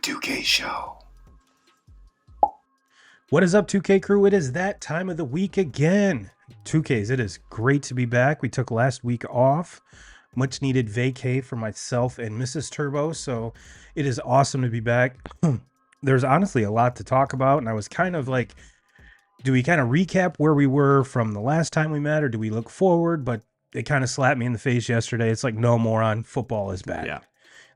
2K Show. What is up, 2K crew? It is that time of the week again. 2Ks, it is great to be back. We took last week off. Much needed vacay for myself and Mrs. Turbo, so it is awesome to be back. There's honestly a lot to talk about, and I was kind of like, do we kind of recap where we were from the last time we met, or do we look forward? But it kind of slapped me in the face yesterday. It's like, no, moron, football is back. Yeah.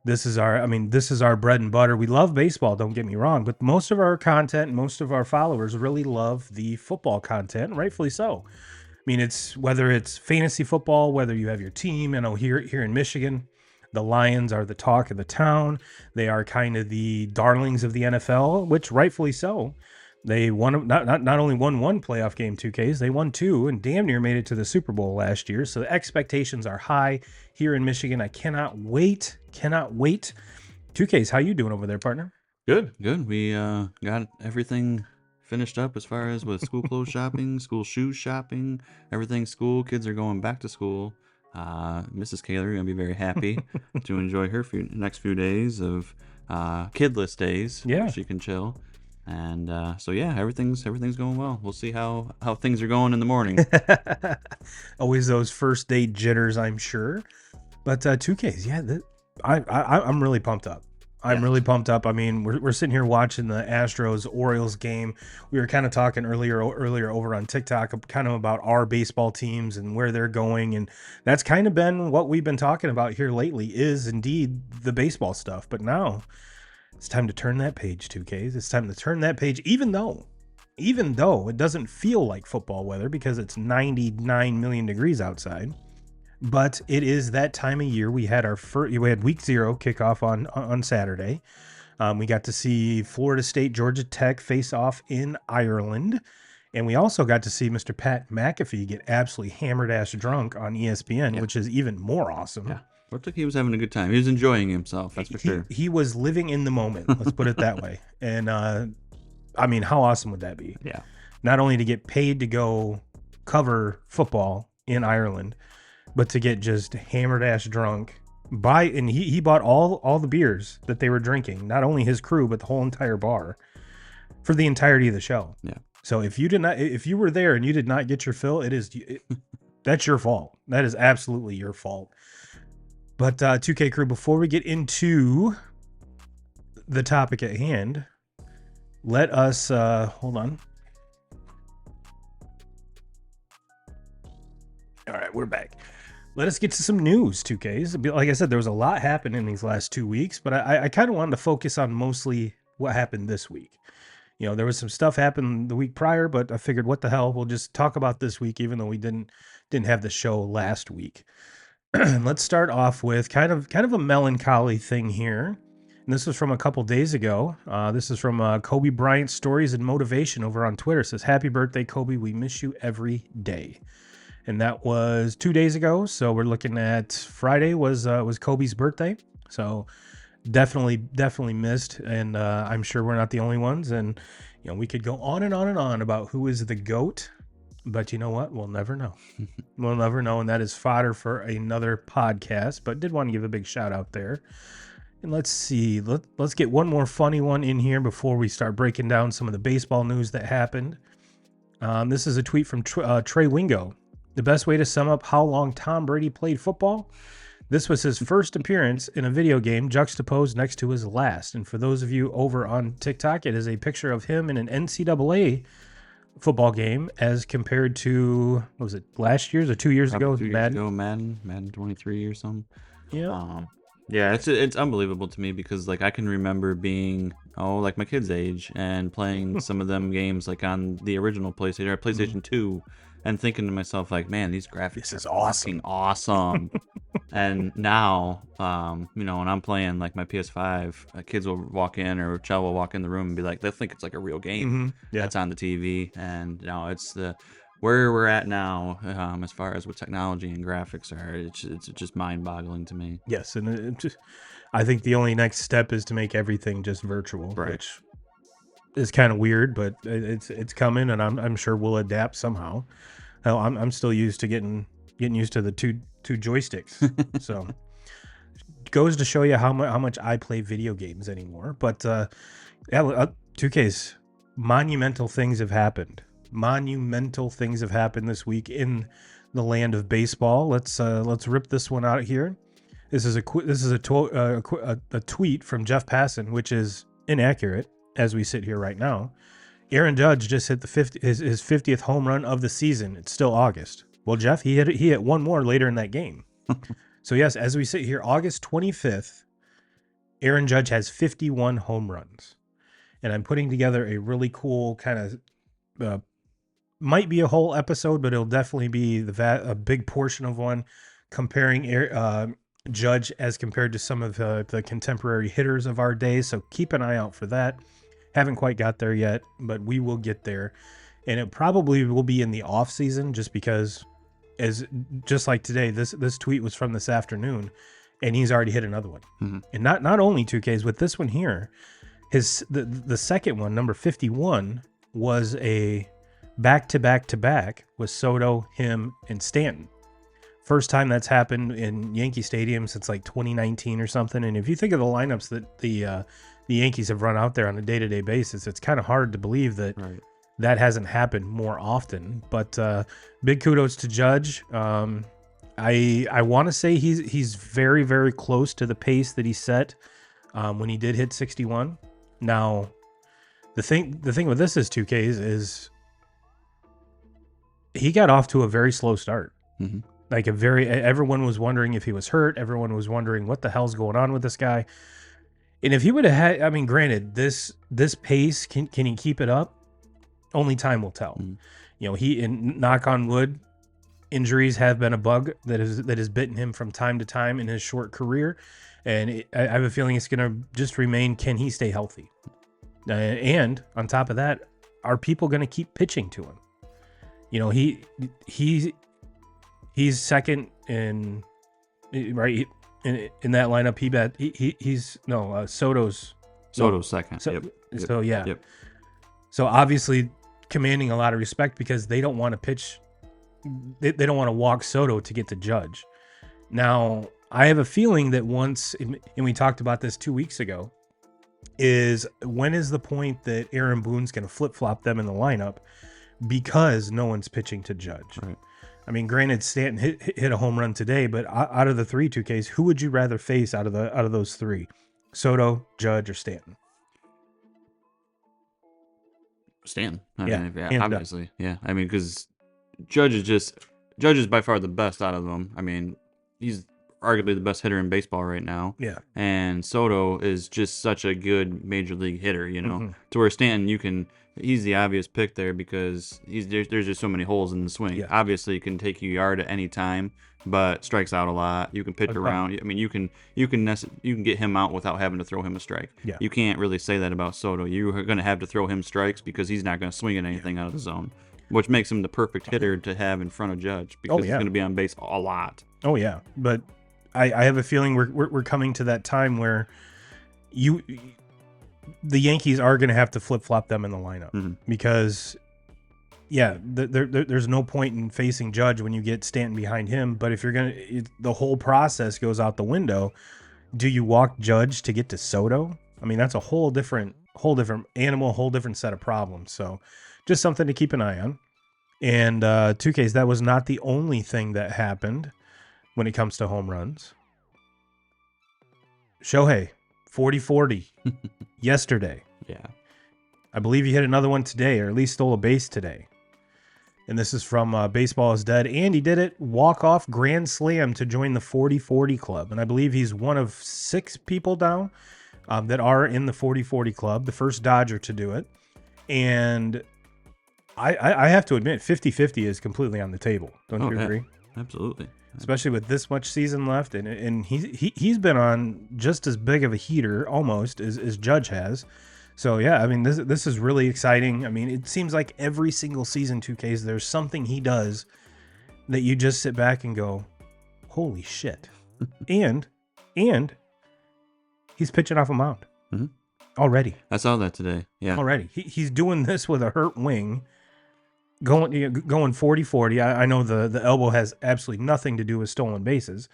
This is our bread and butter. We love baseball, don't get me wrong, but most of our content, most of our followers really love the football content, and rightfully so. I mean, it's whether it's fantasy football, whether you have your team, here in Michigan, the Lions are the talk of the town. They are kind of the darlings of the NFL, which rightfully so. They won not only won one playoff game, 2Ks, they won two and damn near made it to the Super Bowl last year. So the expectations are high here in Michigan. I cannot wait. 2Ks, how you doing over there, partner? Good. We got everything finished up as far as with school clothes shopping, school shoes shopping, everything school. Kids are going back to school. Mrs. Kaler going to be very happy to enjoy her next few days of kidless days. Yeah. She can chill. And so yeah, everything's going well. We'll see how things are going in the morning. Always those first day jitters, I'm sure. But 2Ks, yeah, I'm really pumped up. I'm really pumped up. I mean, we're sitting here watching the Astros-Orioles game. We were kind of talking earlier over on TikTok kind of about our baseball teams and where they're going. And that's kind of been what we've been talking about here lately is indeed the baseball stuff. But now it's time to turn that page, 2Ks. It's time to turn that page, even though it doesn't feel like football weather because it's 99 million degrees outside. But it is that time of year. We had week 0 kickoff on Saturday. We got to see Florida State, Georgia Tech face off in Ireland. And we also got to see Mr. Pat McAfee get absolutely hammered ass drunk on ESPN, which is even more awesome. Yeah. Looked like he was having a good time. He was enjoying himself, that's for sure. He was living in the moment, let's put it that way. And I mean, how awesome would that be? Yeah. Not only to get paid to go cover football in Ireland, but to get just hammered ass drunk and he bought all the beers that they were drinking, not only his crew, but the whole entire bar for the entirety of the show. Yeah. So if you were there and you did not get your fill, that's your fault. That is absolutely your fault. But 2K crew, before we get into the topic at hand, let us hold on. All right, we're back. Let us get to some news, 2Ks. Like I said, there was a lot happening in these last 2 weeks, but I kind of wanted to focus on mostly what happened this week. You know, there was some stuff happened the week prior, but I figured, what the hell, we'll just talk about this week, even though we didn't have the show last week. Let's start off with kind of a melancholy thing here. And this was from a couple days ago. This is from Kobe Bryant Stories and Motivation over on Twitter. It says, "Happy birthday, Kobe. We miss you every day." And that was 2 days ago. So we're looking at Friday was Kobe's birthday. So definitely missed. And I'm sure we're not the only ones. And, you know, we could go on and on and on about who is the GOAT. But you know what? We'll never know. We'll never know. And that is fodder for another podcast. But did want to give a big shout out there. And let's see. Let's get one more funny one in here before we start breaking down some of the baseball news that happened. This is a tweet from Trey Wingo. "The best way to sum up how long Tom Brady played football? This was his first appearance in a video game juxtaposed next to his last." And for those of you over on TikTok, it is a picture of him in an NCAA football game as compared to, what was it, last year's or 2 years ago? 2 years ago, Madden 23 or something. Yeah. Yeah, it's unbelievable to me because like I can remember being like my kid's age and playing some of them games like on the original PlayStation or PlayStation 2 and thinking to myself like, man, these graphics is are fucking awesome. And now, you know, when I'm playing like my PS5, kids will walk in or Chell will walk in the room and be like, they think it's like a real game that's on the TV. And you know, it's where we're at now as far as what technology and graphics are. It's just mind-boggling to me. Yes, and I think the only next step is to make everything just virtual, which is kind of weird, but it's coming, and I'm sure we'll adapt somehow. Hell, I'm still used to getting used to the two joysticks. So goes to show you how much I play video games anymore. But 2K's monumental things have happened. Monumental things have happened this week in the land of baseball. Let's rip this one out here. This is a tweet from Jeff Passan, which is inaccurate as we sit here right now. Aaron Judge just hit his 50th home run of the season. It's still August. Well, Jeff, he hit one more later in that game. So yes, as we sit here, August 25th, Aaron Judge has 51 home runs. And I'm putting together a really cool kind of, might be a whole episode, but it'll definitely be a big portion of one, comparing Judge as compared to some of the contemporary hitters of our day. So keep an eye out for that. Haven't quite got there yet, but we will get there. And it probably will be in the off season, just because, just like today, this tweet was from this afternoon, and he's already hit another one. Mm-hmm. And not only 2Ks, with this one here, the second one, number 51, was a back-to-back with Soto, him, and Stanton. First time that's happened in Yankee Stadium since like 2019 or something. And if you think of the lineups that the Yankees have run out there on a day-to-day basis, it's kind of hard to believe that that hasn't happened more often. But big kudos to Judge. I want to say he's very, very close to the pace that he set when he did hit 61. Now, the thing with this is 2Ks is he got off to a very slow start. Mm-hmm. Like everyone was wondering if he was hurt. Everyone was wondering what the hell's going on with this guy. And if he would have had, I mean, granted, this pace, can he keep it up? Only time will tell. Mm-hmm. You know, and knock on wood, injuries have been a bug that has bitten him from time to time in his short career. And I have a feeling it's going to just remain, can he stay healthy? And on top of that, are people going to keep pitching to him? You know, he's second in right in that lineup. Soto's second. So yeah. Yep. So obviously commanding a lot of respect because they don't want to pitch. They don't want to walk Soto to get to Judge. Now I have a feeling that once, and we talked about this 2 weeks ago, is when is the point that Aaron Boone's going to flip flop them in the lineup because no one's pitching to Judge. Right. I mean, granted, Stanton hit a home run today, but out of the 2Ks, who would you rather face out of those three? Soto, Judge, or Stanton? Stanton. I mean, obviously. Yeah. I mean, because Judge is by far the best out of them. I mean, he's arguably the best hitter in baseball right now. Yeah. And Soto is just such a good major league hitter, you know, to where Stanton, he's the obvious pick there because there's just so many holes in the swing. Yeah. Obviously, he can take you a yard at any time, but strikes out a lot. You can pitch around. I mean, you can get him out without having to throw him a strike. Yeah. You can't really say that about Soto. You're going to have to throw him strikes because he's not going to swing at anything out of the zone, which makes him the perfect hitter to have in front of Judge because he's going to be on base a lot. Oh yeah, but I have a feeling we're coming to that time where the Yankees are going to have to flip-flop them in the lineup because, there's no point in facing Judge when you get Stanton behind him. But if the whole process goes out the window. Do you walk Judge to get to Soto? I mean, that's a whole different animal, whole different set of problems. So just something to keep an eye on. And 2Ks, that was not the only thing that happened when it comes to home runs. Shohei, 40-40 yesterday. Yeah. I believe he hit another one today, or at least stole a base today. And this is from Baseball is Dead. And he did it walk-off grand slam to join the 40-40 club. And I believe he's one of 6 people now that are in the 40-40 club, the first Dodger to do it. And I have to admit, 50-50 is completely on the table. Don't you agree? Absolutely. Especially with this much season left, and he's been on just as big of a heater almost as Judge has. So yeah, I mean this is really exciting. I mean, it seems like every single season 2Ks there's something he does that you just sit back and go, holy shit. and he's pitching off a mound already. I saw that today. Yeah, already he's doing this with a hurt wing. Going 40-40. I know the elbow has absolutely nothing to do with stolen bases,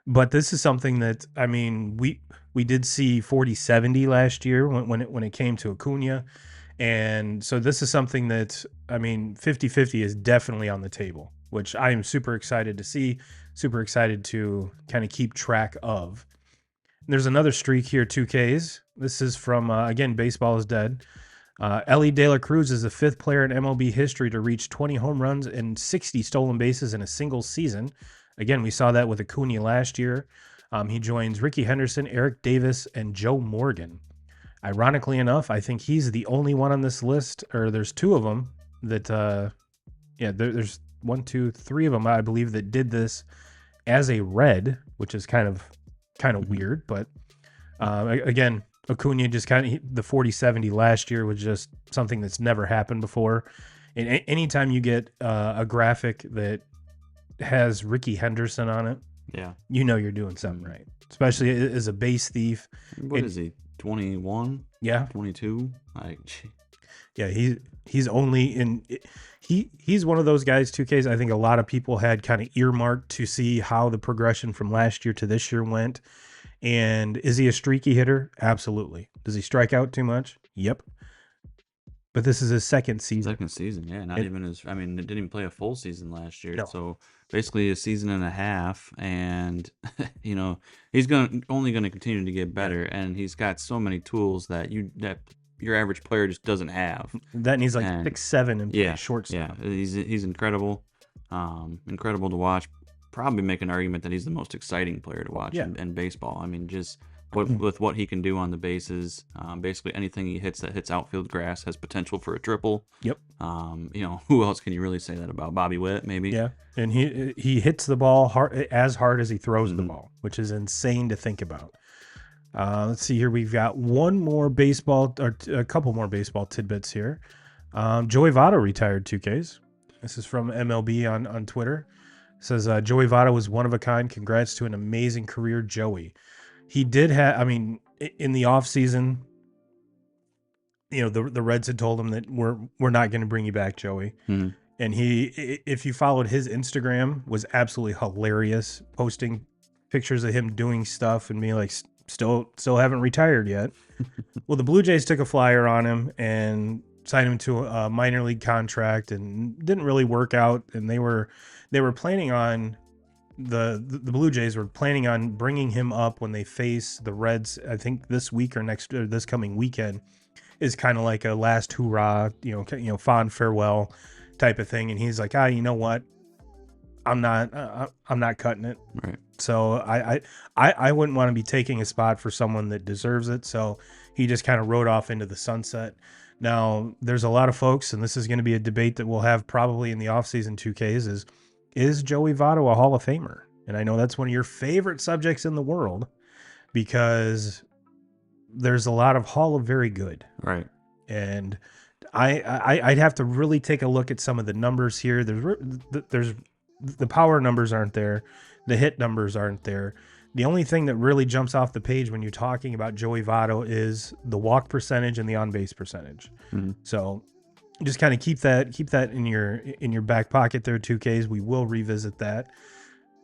But this is something that, I mean, we did see 40-70 last year when it came to Acuna. And so this is something that, I mean, 50-50 is definitely on the table, which I am super excited to see, super excited to kind of keep track of. There's another streak here, 2Ks. This is from, again, Baseball is Dead. Ellie De La Cruz is the fifth player in MLB history to reach 20 home runs and 60 stolen bases in a single season. Again, we saw that with Acuna last year. He joins Ricky Henderson, Eric Davis, and Joe Morgan. Ironically enough, I think he's the only one on this list, or there's two of them that, there's 1, 2, 3 of them, I believe, that did this as a Red, which is kind of weird. But again, Acuna just the 40-70 last year was just something that's never happened before. And anytime you get a graphic that has Ricky Henderson on it, you know you're doing something right, especially as a base thief. What is he? 21? Yeah, 22. Yeah, he's only in. He's one of those guys. 2Ks. I think a lot of people had kind of earmarked to see how the progression from last year to this year went. And is he a streaky hitter? Absolutely. Does he strike out too much? Yep. But this is his second season. Yeah. Not even his. I mean, didn't even play a full season last year. No. So basically a season and a half, and you know he's only gonna continue to get better, and he's got so many tools that your average player just doesn't have. That needs like 6'7" and play shortstop. Yeah, he's incredible, incredible to watch. Probably make an argument that he's the most exciting player to watch in baseball. I mean, just with what he can do on the bases, basically anything he hits that hits outfield grass has potential for a triple. Yep. You know, who else can you really say that about? Bobby Witt, maybe. Yeah, and he hits the ball as hard as he throws the ball, which is insane to think about. Let's see here. We've got one more baseball, or a couple more baseball tidbits here. Joey Votto retired 2Ks. This is from MLB on Twitter. It says, Joey Votto was one of a kind. Congrats to an amazing career, Joey. He did have, I mean, in the offseason, you know, the Reds had told him that we're not going to bring you back, Joey. Mm-hmm. And he, if you followed his Instagram, was absolutely hilarious, posting pictures of him doing stuff and being like, still haven't retired yet. Well, the Blue Jays took a flyer on him and signed him to a minor league contract, and didn't really work out. And they were planning on the Blue Jays were planning on bringing him up when they face the Reds. I think this week or this coming weekend is kind of like a last hoorah, you know, fond farewell type of thing. And he's like, you know what? I'm not cutting it. Right. So I wouldn't want to be taking a spot for someone that deserves it. So he just kind of rode off into the sunset. Now, there's a lot of folks, and this is going to be a debate that we'll have probably in the offseason 2Ks, is Joey Votto a Hall of Famer? And I know that's one of your favorite subjects in the world, because there's a lot of Hall of Very Good. Right. And I'd have to really take a look at some of the numbers here. There's the power numbers aren't there. The hit numbers aren't there. The only thing that really jumps off the page when you're talking about Joey Votto is the walk percentage and the on-base percentage. Mm-hmm. So just kind of keep that in your back pocket there, 2Ks. We will revisit that.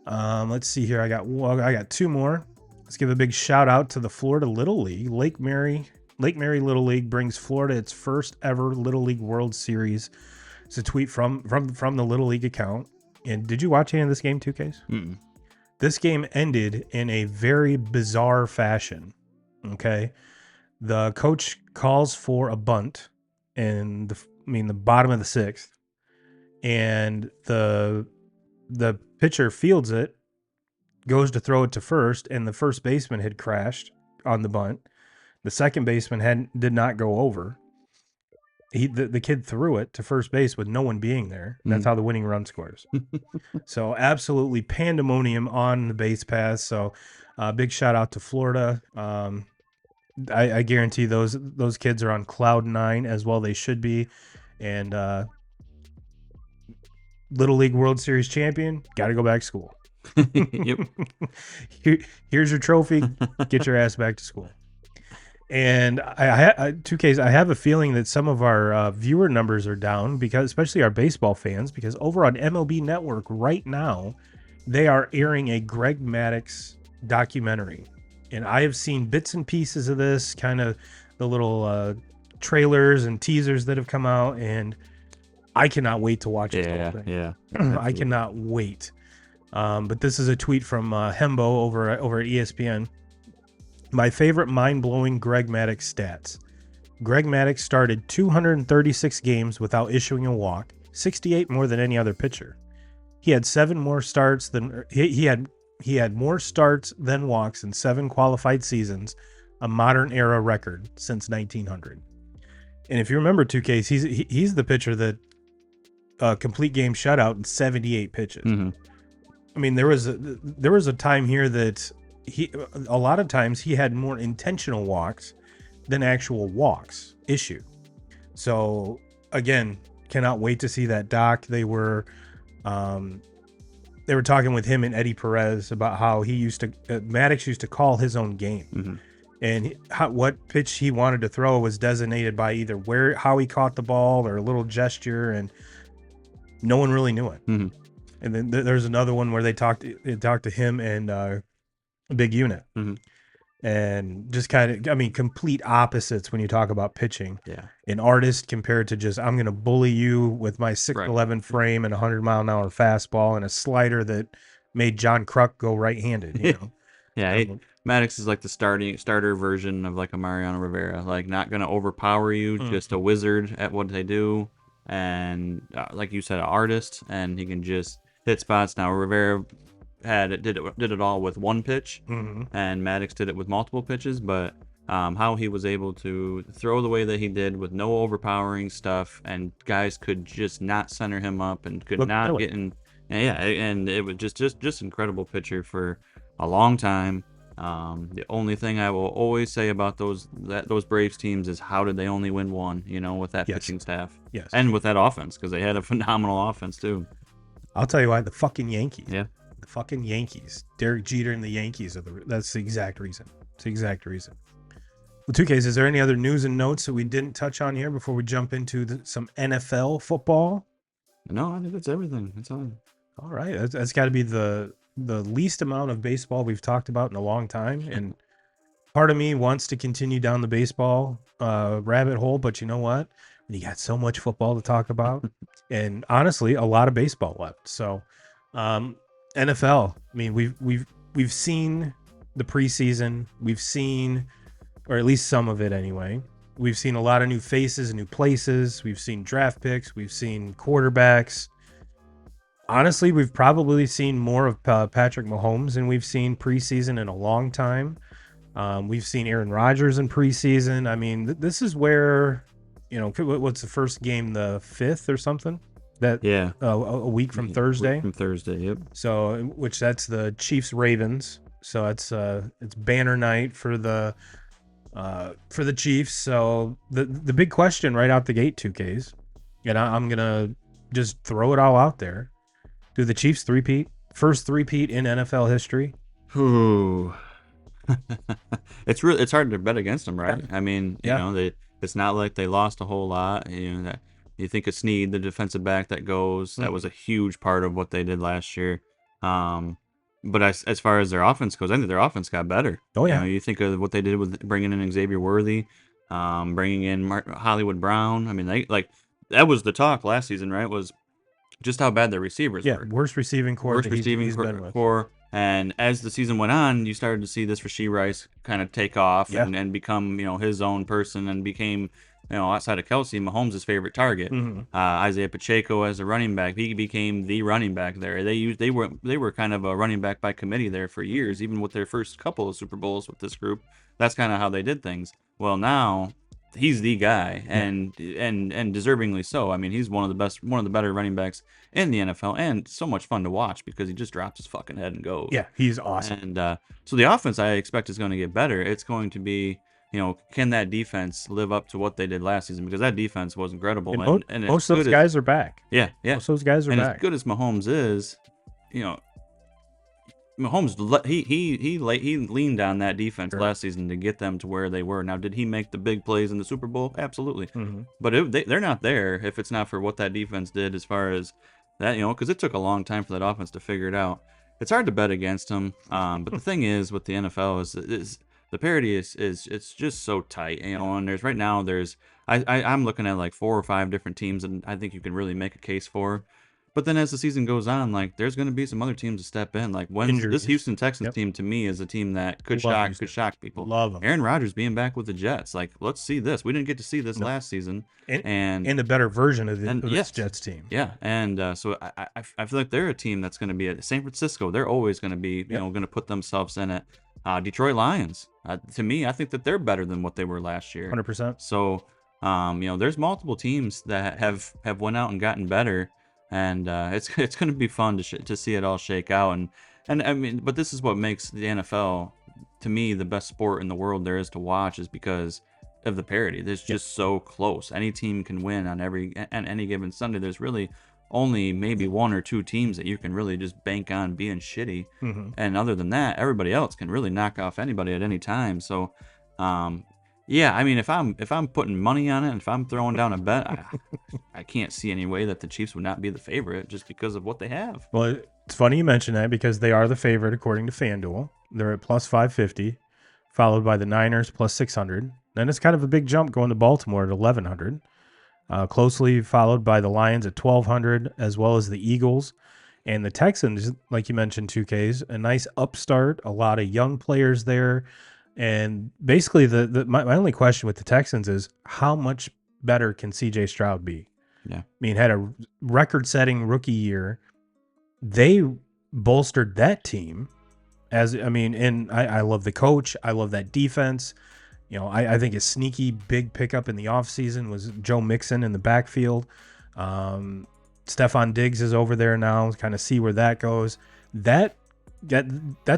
Let's see here. I got two more. Let's give a big shout out to the Florida Little League. Lake Mary Little League brings Florida its first ever Little League World Series. It's a tweet from the Little League account. And did you watch any of this game, 2Ks? Mm-mm. This game ended in a very bizarre fashion. Okay. The coach calls for a bunt in the bottom of the sixth, and the pitcher fields it, goes to throw it to first, and the first baseman had crashed on the bunt. The second baseman did not go over. The kid threw it to first base with no one being there. That's how the winning run scores. So absolutely pandemonium on the base paths. So big shout out to Florida. I guarantee those kids are on cloud nine, as well they should be. And Little League World Series champion, got to go back to school. Yep. Here's your trophy. Get your ass back to school. And 2Ks, I have a feeling that some of our viewer numbers are down, because especially our baseball fans, because over on MLB Network right now, they are airing a Greg Maddux documentary. And I have seen bits and pieces of this, kind of the little trailers and teasers that have come out, and I cannot wait to watch this whole thing. Yeah. I cannot wait. But this is a tweet from Hembo over at ESPN. My favorite mind-blowing Greg Maddux stats. Greg Maddux started 236 games without issuing a walk, 68 more than any other pitcher. He had 7 more starts than he had more starts than walks in 7 qualified seasons, a modern era record since 1900. And if you remember 2Ks, he's the pitcher that complete game shutout in 78 pitches. Mm-hmm. I mean, there was a time here that a lot of times he had more intentional walks than actual walks issued. So again, cannot wait to see that doc. They were talking with him and Eddie Perez about how he used to Maddux used to call his own game. Mm-hmm. And what pitch he wanted to throw was designated by either how he caught the ball or a little gesture, and no one really knew it. Mm-hmm. And then there's another one where they talked to him and Big Unit. Mm-hmm. And just kind of, complete opposites when you talk about pitching. Yeah. An artist compared to just, I'm going to bully you with my 6'11" frame and 100-mile-an-hour fastball and a slider that made John Kruk go right-handed. You know? Yeah. Maddux is like the starter version of like a Mariano Rivera. Like, not going to overpower you, just a wizard at what they do. And like you said, an artist, and he can just hit spots. Now, Rivera did it all with one pitch, and Maddux did it with multiple pitches. But how he was able to throw the way that he did with no overpowering stuff, and guys could just not center him up and could not get in. And it was just incredible pitcher for a long time. The only thing I will always say about those Braves teams is, how did they only win one? You know, with that pitching staff, and with that offense, because they had a phenomenal offense too. I'll tell you why. The fucking Yankees. Yeah. The fucking Yankees. Derek Jeter and the Yankees that's the exact reason. It's the exact reason. Well, 2Ks, is there any other news and notes that we didn't touch on here before we jump into some NFL football? No, I think that's everything. That's all. All right. That's got to be the least amount of baseball we've talked about in a long time. And part of me wants to continue down the baseball rabbit hole, but you know what? You got so much football to talk about, and honestly, a lot of baseball left. So, NFL. I mean, we've seen the preseason. We've seen, or at least some of it anyway. We've seen a lot of new faces and new places. We've seen draft picks. We've seen quarterbacks. Honestly, we've probably seen more of Patrick Mahomes than we've seen preseason in a long time. We've seen Aaron Rodgers in preseason. I mean, this is where, what's the first game, the 5th or something? A week from Thursday. From Thursday, yep. So, that's the Chiefs Ravens. So it's banner night for the Chiefs. So the big question right out the gate, 2Ks, and I'm gonna just throw it all out there. Do the Chiefs three-peat? First three-peat in NFL history? Ooh. It's hard to bet against them, right? I mean, it's not like they lost a whole lot. You think of Snead, the defensive back that goes. That was a huge part of what they did last year. But as far as their offense goes, I think their offense got better. Oh, yeah. You think of what they did with bringing in Xavier Worthy, bringing in Hollywood Brown. I mean, that was the talk last season, right? Was just how bad their receivers were. Worst receiving core he's been with. And as the season went on, you started to see this Rashee Rice kind of take off and become, his own person, and became, outside of Kelsey, Mahomes' favorite target. Isaiah Pacheco as a running back, he became the running back there. They were kind of a running back by committee there for years, even with their first couple of Super Bowls with this group. That's kind of how they did things. Well, now he's the guy, and deservingly so. I mean, he's one of the better running backs in the NFL, and so much fun to watch because he just drops his fucking head and goes. Yeah, he's awesome. And so the offense, I expect, is going to get better. It's going to be, can that defense live up to what they did last season? Because that defense was incredible. And most of those guys are back. Yeah. Most of those guys are back. As good as Mahomes is, Mahomes, he leaned on that defense last season to get them to where they were. Now, did he make the big plays in the Super Bowl? Absolutely. But they're not there if it's not for what that defense did as far as that, because it took a long time for that offense to figure it out. it's hard to bet against them. But the thing is with the NFL is the parity is it's just so tight, and I'm looking at like 4 or 5 different teams, and I think you can really make a case for. But then as the season goes on, like there's going to be some other teams to step in. Like when this Houston Texans team to me is a team that could shock people. Love them. Aaron Rodgers being back with the Jets. Like let's see this. We didn't get to see this last season, and a better version of this Jets team. Yeah, and so I feel like they're a team that's going to be at San Francisco. They're always going to be going to put themselves in it. Detroit Lions. To me, I think that they're better than what they were last year. 100%. So there's multiple teams that have went out and gotten better. And it's going to be fun to see it all shake out, and I mean, but this is what makes the NFL, to me, the best sport in the world there is to watch, is because of the parity. There's just so close. Any team can win on any given Sunday. There's really only maybe 1 or 2 teams that you can really just bank on being shitty, and other than that, everybody else can really knock off anybody at any time. So, yeah, I mean, if I'm putting money on it, and if I'm throwing down a bet, I can't see any way that the Chiefs would not be the favorite just because of what they have. Well, it's funny you mention that because they are the favorite according to FanDuel. They're at plus 550, followed by the Niners plus 600. Then it's kind of a big jump going to Baltimore at 1100. Closely followed by the Lions at 1200, as well as the Eagles. And the Texans, like you mentioned, 2Ks, a nice upstart, a lot of young players there. And basically, my only question with the Texans is how much better can C.J. Stroud be? Yeah, I mean, had a record-setting rookie year. They bolstered that team. And I love the coach. I love that defense. You know, I think a sneaky big pickup in the offseason was Joe Mixon in the backfield. Stephon Diggs is over there now. Kind of see where that goes. That's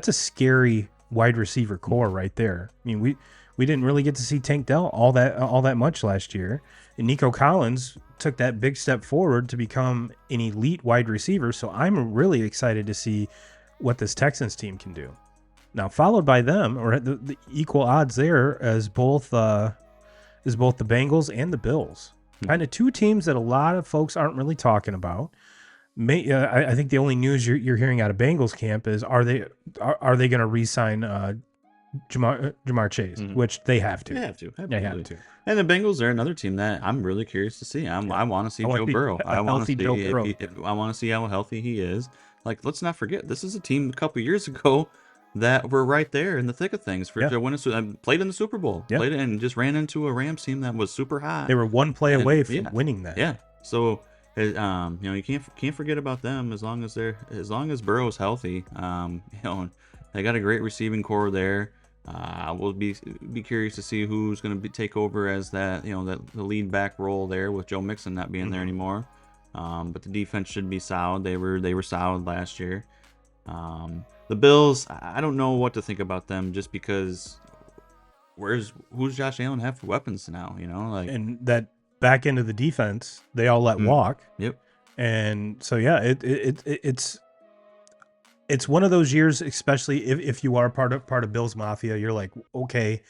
a scary wide receiver core right there. I mean, we didn't really get to see Tank Dell all that much last year, and Nico Collins took that big step forward to become an elite wide receiver. So I'm really excited to see what this Texans team can do. Now, followed by them, or the equal odds there, as both the Bengals and the Bills. Kind of 2 teams that a lot of folks aren't really talking about. I think the only news you're hearing out of Bengals camp is are they going to re-sign Jamar Chase, which they have to. They have to. They have to. And the Bengals are another team that I'm really curious to see. I want to see Joe Burrow. I want to see how healthy he is. Like, let's not forget, this is a team a couple years ago that were right there in the thick of things for to win played in the Super Bowl. Played it and just ran into a Rams team that was super hot. They were one play away from winning that. Yeah. So you can't forget about them as long as Burrow's healthy. They got a great receiving core there. We'll be curious to see who's going to take over as the lead back role there with Joe Mixon not being there anymore. But the defense should be solid. They were solid last year. The Bills, I don't know what to think about them just because who's Josh Allen have for weapons now? And that back end of the defense, they all let walk. Yep. And so it's one of those years, especially if you are part of Bills Mafia, you're like, okay,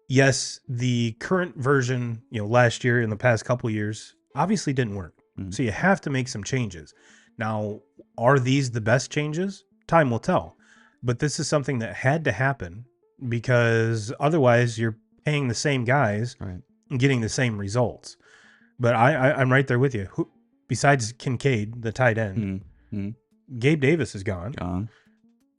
yes, the current version, last year and the past couple of years obviously didn't work. So you have to make some changes. Now, are these the best changes? Time will tell. But this is something that had to happen because otherwise you're paying the same guys and getting the same results. But I'm right there with you. Who, besides Kincaid, the tight end, Gabe Davis is gone.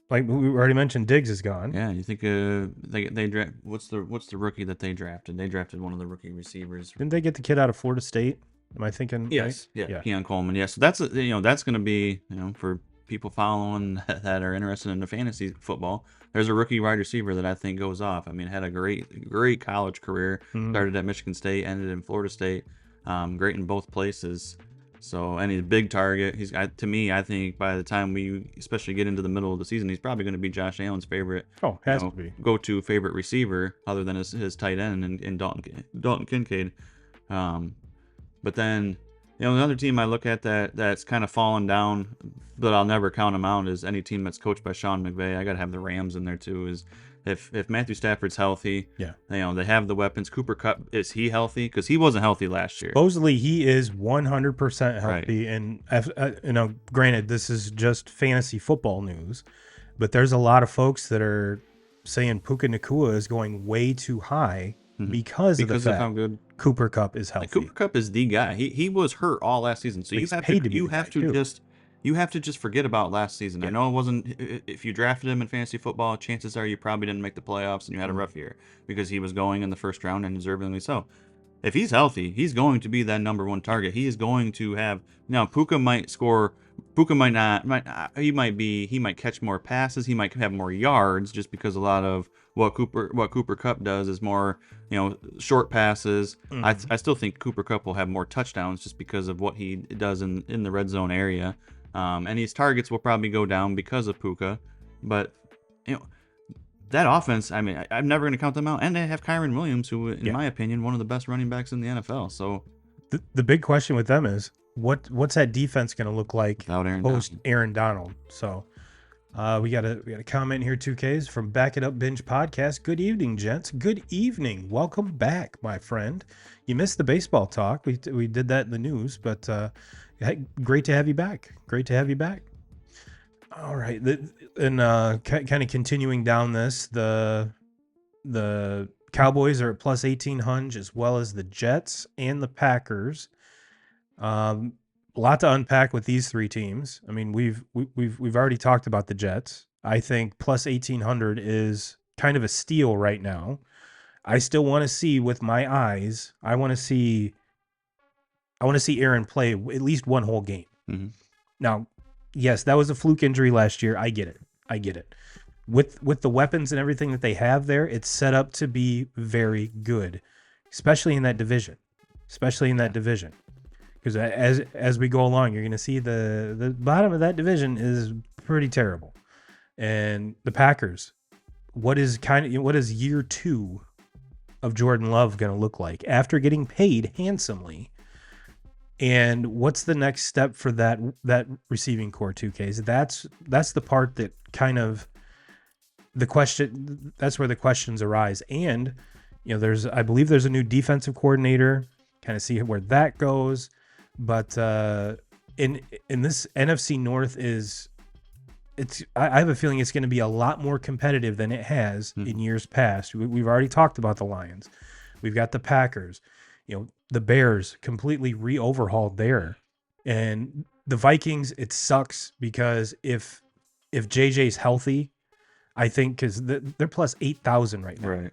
Like we already mentioned, Diggs is gone. Yeah, you think they draft? What's the rookie that they drafted? They drafted one of the rookie receivers. Didn't they get the kid out of Florida State? Am I thinking? Yes. Right? Yeah. Keon Coleman. Yeah. So that's going to be for people following that are interested in the fantasy football. There's a rookie wide receiver that I think goes off. I mean, had a great college career. Started at Michigan State, ended in Florida State. Great in both places. So, and he's a big target. To me, I think by the time we especially get into the middle of the season, he's probably going to be Josh Allen's favorite. Oh, has to be go-to favorite receiver, other than his tight end and Dalton Kincaid. But then, another team I look at that's kind of fallen down, but I'll never count them out, is any team that's coached by Sean McVay. I got to have the Rams in there too. if Matthew Stafford's healthy, Yeah. they have the weapons. Cooper Kupp, is he healthy? Because he wasn't healthy last year. Supposedly he is 100% healthy, right. And granted, this is just fantasy football news, but there's a lot of folks that are saying Puka Nacua is going way too high because of the fact how good Cooper Kupp is healthy. Cooper Kupp is the guy. He was hurt all last season, so you have to just forget about last season. Yeah. I know it wasn't. If you drafted him in fantasy football, chances are you probably didn't make the playoffs and you had a rough year because he was going in the first round and deservingly so. If he's healthy, he's going to be that number one target. He is going to have. Now Puka might score. Puka might not. He might catch more passes. He might have more yards just because a lot of what Cooper Kupp does is more, short passes. I still think Cooper Kupp will have more touchdowns just because of what he does in the red zone area. And his targets will probably go down because of Puka. But that offense, I mean, I'm never going to count them out. And they have Kyron Williams, who, in my opinion, one of the best running backs in the NFL. So the big question with them is what's that defense going to look like without Aaron Donald? So we got a comment here, 2Ks from Back It Up Binge Podcast. Good evening, gents. Good evening. Welcome back, my friend. You missed the baseball talk. We did that in the news, but great to have you back. Great to have you back. All right, and kind of continuing down this, the Cowboys are at plus 1,800, as well as the Jets and the Packers. A lot to unpack with these three teams. I mean, we've already talked about the Jets. I think plus 1,800 is kind of a steal right now. I still want to see with my eyes. I want to see Aaron play at least one whole game. Mm-hmm. Now, yes, that was a fluke injury last year. I get it. With the weapons and everything that they have there, it's set up to be very good, especially in that division. Because as we go along, you're going to see the bottom of that division is pretty terrible. And the Packers, what is year 2 of Jordan Love going to look like after getting paid handsomely? And what's the next step for that receiving core, 2Ks? That's the part that kind of that's where the questions arise. And I believe there's a new defensive coordinator. Kind of see where that goes. But in this NFC North I have a feeling it's going to be a lot more competitive than it has in years past. We've already talked about the Lions. We've got the Packers. The Bears completely re-overhauled there. And the Vikings, it sucks because if JJ's healthy, I think because they're plus 8,000 right now. Right.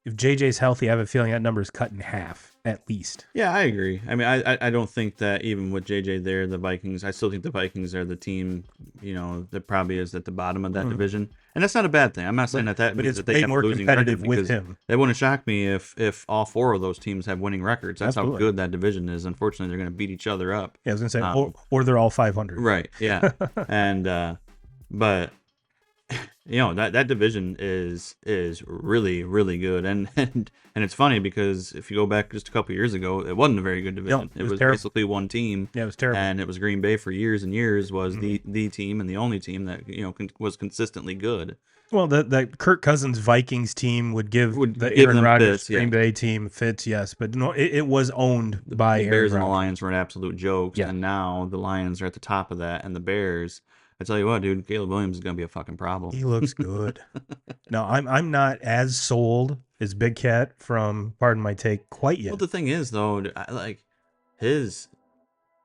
If JJ's healthy, I have a feeling that number is cut in half at least. Yeah, I agree. I mean, I don't think that even with JJ there, the Vikings, I still think the Vikings are the team, that probably is at the bottom of that division. And that's not a bad thing. I'm not saying but it's that they kept more losing competitive with him. It wouldn't shock me if all 4 of those teams have winning records. That's Absolutely. how good that division is. Unfortunately, they're going to beat each other up. Yeah, I was going to say, or they're all 500. Right, yeah. And, but... that division is really, really good, and it's funny because if you go back just a couple years ago, it wasn't a very good division. No, it was terrible. Basically one team. Yeah, it was terrible, and it was Green Bay for years and years was the team and the only team that was consistently good. Well, the Kirk Cousins Vikings team would give Aaron Rodgers Green Bay team fits, yes, but no, it was owned by the Bears Aaron and the Rodgers. Lions were an absolute joke, and now the Lions are at the top of that, and the Bears. I tell you what, dude, Caleb Williams is gonna be a fucking problem. He looks good. No, I'm not as sold as Big Cat from Pardon My Take quite yet. Well, the thing is, though,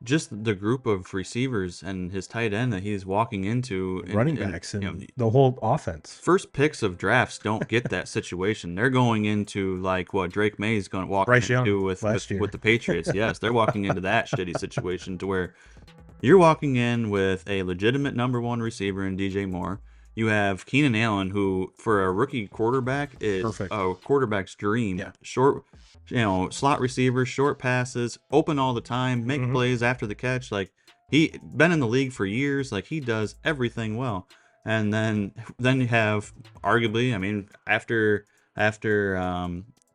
just the group of receivers and his tight end that he's walking into, running backs and the whole offense. First picks of drafts don't get that situation. They're going into like what Drake May's going to walk into with the Patriots. Yes, they're walking into that shitty situation to where. You're walking in with a legitimate number 1 receiver in DJ Moore. You have Keenan Allen, who for a rookie quarterback is perfect. A quarterback's dream. Yeah. Short, slot receiver, short passes, open all the time, make plays after the catch. Like he been in the league for years. Like he does everything well. And then you have arguably, I mean, after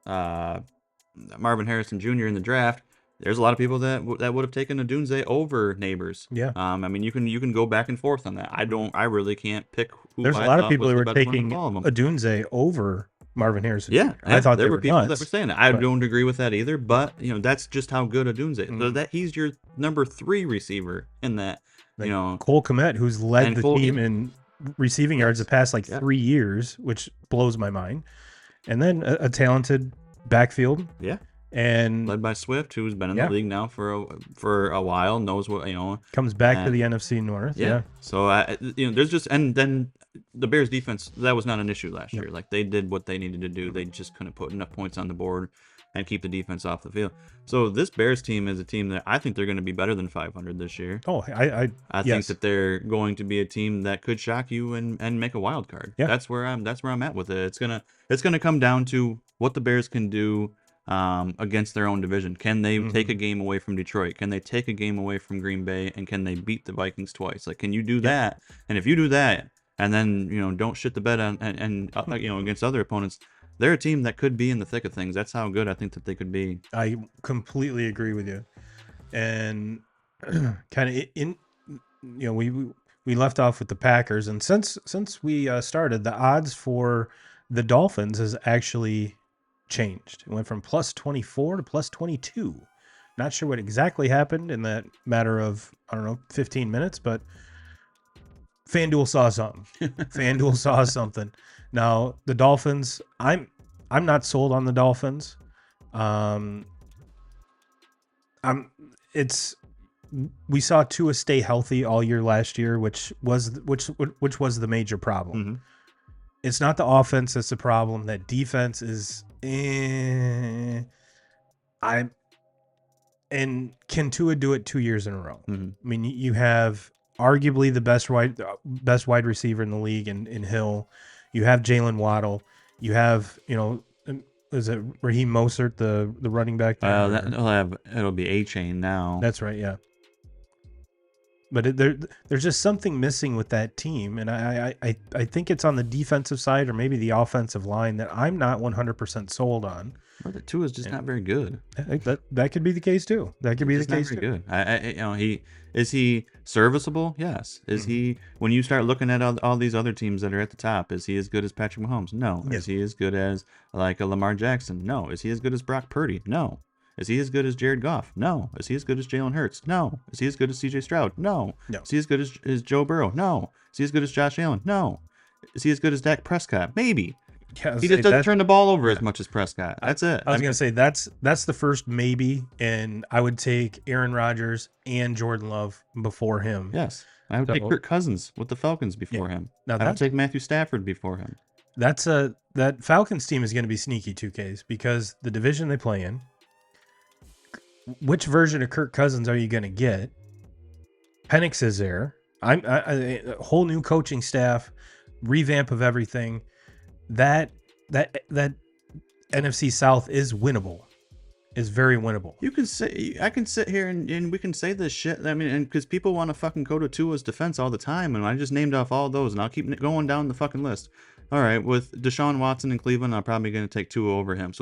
Marvin Harrison Jr. in the draft. there's a lot of people that would have taken Odunze over Neighbors. Yeah. I mean, you can go back and forth on that. I really can't pick who There's a I lot of thought people was who the were better one taking of all of them. Odunze over Marvin Harrison Yeah, Jr. I thought there they were were people nuts, that were saying that. I but don't agree with that either, but that's just how good Odunze is. So that he's your number 3 receiver in that. like Cole Kmet, who's led the team in receiving yards the past 3 years, which blows my mind, and then a talented backfield. Yeah. And led by Swift, who's been in the league now for a while, knows what comes back to the NFC North. Yeah. So there's just, and then the Bears defense, that was not an issue last year. Like, they did what they needed to do. They just couldn't put enough points on the board and keep the defense off the field. So this Bears team is a team that I think they're going to be better than 500 this year. Oh, I think that they're going to be a team that could shock you and make a wild card. Yeah. That's where I'm at with it. It's gonna come down to what the Bears can do against their own division. Can they take a game away from Detroit? Can they take a game away from Green Bay? And can they beat the Vikings twice? Like, can you do that? And if you do that, and then don't shit the bed on and against other opponents, they're a team that could be in the thick of things. That's how good I think that they could be. I completely agree with you. And kind of we left off with the Packers, and since we started, the odds for the Dolphins has actually changed. It went from plus 24 to plus 22. Not sure what exactly happened in that matter of 15 minutes, but FanDuel saw something. FanDuel saw something. Now the Dolphins, I'm not sold on the Dolphins. We saw Tua stay healthy all year last year, which was the major problem. Mm-hmm. It's not the offense that's the problem. That defense is. And can Tua do it 2 years in a row? Mm-hmm. I mean, you have arguably the best wide receiver in the league in Hill. You have Jalen Waddle. You have is it Raheem Mostert, the running back? It'll be A-Chain now. That's right, yeah. But there's just something missing with that team, and I think it's on the defensive side or maybe the offensive line that I'm not 100% sold on. But the Tua is just not very good. That could be the case too. That could be the case too. Good. Is he serviceable? Yes. Is he, when you start looking at all these other teams that are at the top, is he as good as Patrick Mahomes? No. Yes. Is he as good as like a Lamar Jackson? No. Is he as good as Brock Purdy? No. Is he as good as Jared Goff? No. Is he as good as Jalen Hurts? No. Is he as good as CJ Stroud? No. Is he as good as Joe Burrow? No. Is he as good as Josh Allen? No. Is he as good as Dak Prescott? Maybe. Yeah, he just doesn't turn the ball over as much as Prescott. That's it. I was going to say that's the first maybe, and I would take Aaron Rodgers and Jordan Love before him. Yes. I would take Kirk Cousins with the Falcons before him. I would take Matthew Stafford before him. That Falcons team is going to be sneaky 2Ks because the division they play in. Which version of Kirk Cousins are you going to get? Penix is there. A whole new coaching staff, revamp of everything. That NFC South is winnable. Is very winnable. You can say, I can sit here and we can say this shit. I mean, and because people want to fucking go to Tua's defense all the time, and I just named off all those, and I'll keep going down the fucking list. All right, with Deshaun Watson in Cleveland, I'm probably going to take Tua over him.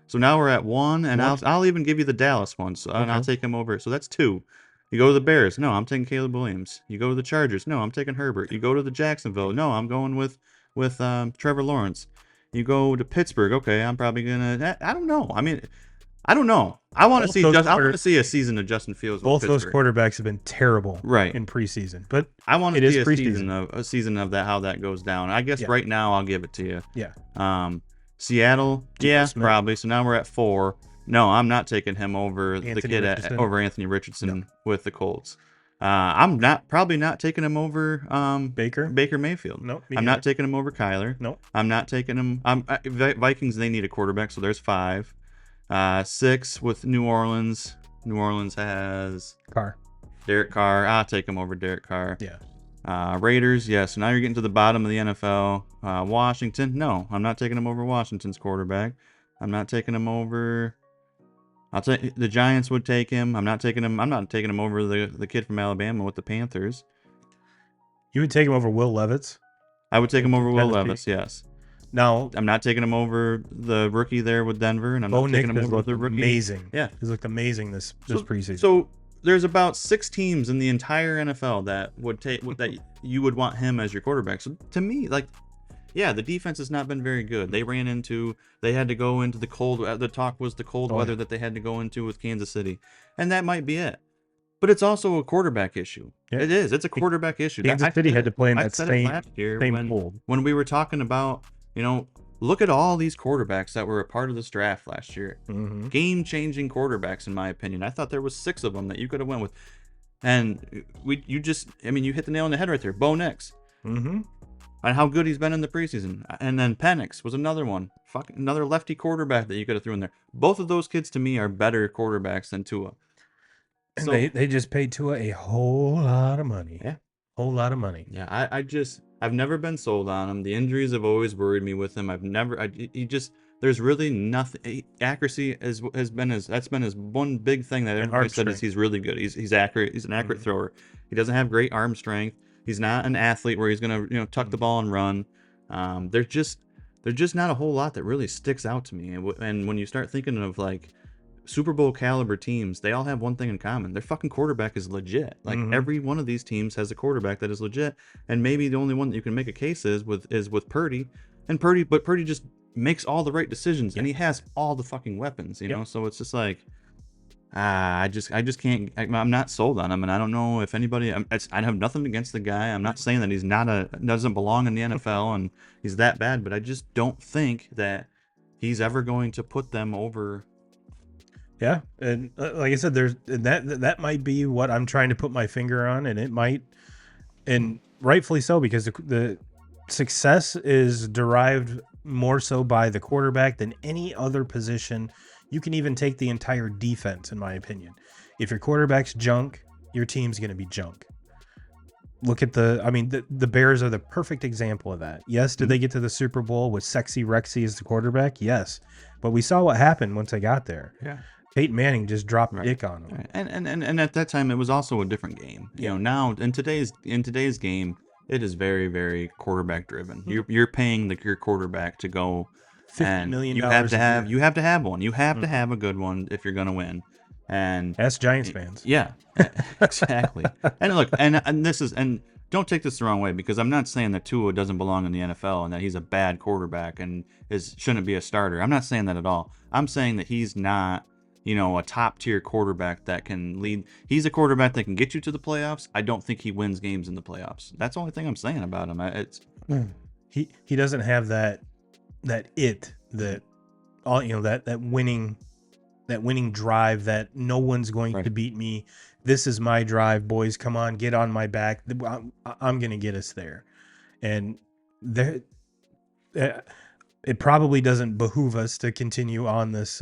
So now we're at 1, and I'll even give you the Dallas one. So and I'll take him over. So that's 2. You go to the Bears. No, I'm taking Caleb Williams. You go to the Chargers. No, I'm taking Herbert. You go to the Jacksonville. No, I'm going with Trevor Lawrence. You go to Pittsburgh. Okay, I'm probably gonna. I don't know. I mean, I don't know. I want to see a season of Justin Fields. Both those quarterbacks have been terrible, in preseason. But I want to see a season of that, how that goes down. I guess right now I'll give it to you. Yeah. Seattle, probably. So now we're at 4. No, I'm not taking him over over Anthony Richardson with the Colts. I'm probably not taking him over Baker Mayfield. Nope. I'm not taking him over Kyler. Nope. I'm not taking him. Vikings, they need a quarterback, so there's 5. 6 with New Orleans. New Orleans has Derek Carr. I'll take him over Derek Carr. Yeah. Raiders, yes. So now you're getting to the bottom of the NFL. Washington, no, I'm not taking him over Washington's quarterback. I'm not taking him over. I'll take the Giants would take him. I'm not taking him over the kid from Alabama with the Panthers. You would take him over Will Levis? I would take him over Will Levis, yes. Now, I'm not taking him over the rookie there with Denver, and I'm Bo not Nix taking him has over looked the rookie. amazing. Yeah, He's looked amazing this preseason. So there's about 6 teams in the entire NFL that would that you would want him as your quarterback. So to me, like, yeah, the defense has not been very good. They had to go into the cold. The talk was the cold weather that they had to go into with Kansas City, and that might be it. But it's also a quarterback issue. Yeah. It is. It's a quarterback issue. Kansas City had to play in that same last year cold. when we were talking about, look at all these quarterbacks that were a part of this draft last year. Mm-hmm. Game-changing quarterbacks, in my opinion. I thought there was 6 of them that you could have went with. And you hit the nail on the head right there. Bo Nix. Mm-hmm. And how good he's been in the preseason. And then Penix was another one. Another lefty quarterback that you could have thrown there. Both of those kids, to me, are better quarterbacks than Tua. And they just paid Tua a whole lot of money. Yeah. Whole lot of money. Yeah, I've never been sold on him. The injuries have always worried me with him. There's really nothing. Accuracy has been his one big thing that everybody said is he's really good. He's accurate. He's an accurate thrower. He doesn't have great arm strength. He's not an athlete where he's gonna tuck the ball and run. There's just not a whole lot that really sticks out to me. And when you start thinking of like Super Bowl caliber teams, they all have one thing in common. Their fucking quarterback is legit. Like every one of these teams has a quarterback that is legit. And maybe the only one that you can make a case is with Purdy. But Purdy just makes all the right decisions, and he has all the fucking weapons, you know. So it's just like, I just can't. I'm not sold on him, and I don't know if anybody. I have nothing against the guy. I'm not saying that he's doesn't belong in the NFL and he's that bad, but I just don't think that he's ever going to put them over. Yeah, and like I said, that might be what I'm trying to put my finger on, and it might, and rightfully so, because the success is derived more so by the quarterback than any other position. You can even take the entire defense, in my opinion. If your quarterback's junk, your team's going to be junk. Look at the Bears are the perfect example of that. Yes, did they get to the Super Bowl with Sexy Rexy as the quarterback? Yes, but we saw what happened once they got there. Yeah. Peyton Manning just dropped dick on them. Right. And at that time, it was also a different game. You know, now in today's game, it is very, very quarterback driven. You're paying your quarterback to go. $50 million. You have to have one. You have to have a good one if you're gonna win. And that's Giants fans. Yeah, exactly. And look, and don't take this the wrong way, because I'm not saying that Tua doesn't belong in the NFL and that he's a bad quarterback and shouldn't be a starter. I'm not saying that at all. I'm saying that he's not, a top tier quarterback that can lead. He's a quarterback that can get you to the playoffs. I don't think he wins games in the playoffs. That's the only thing I'm saying about him. He doesn't have that winning drive that no one's going to beat me. This is my drive, boys. Come on, get on my back. I'm going to get us there. And it probably doesn't behoove us to continue on this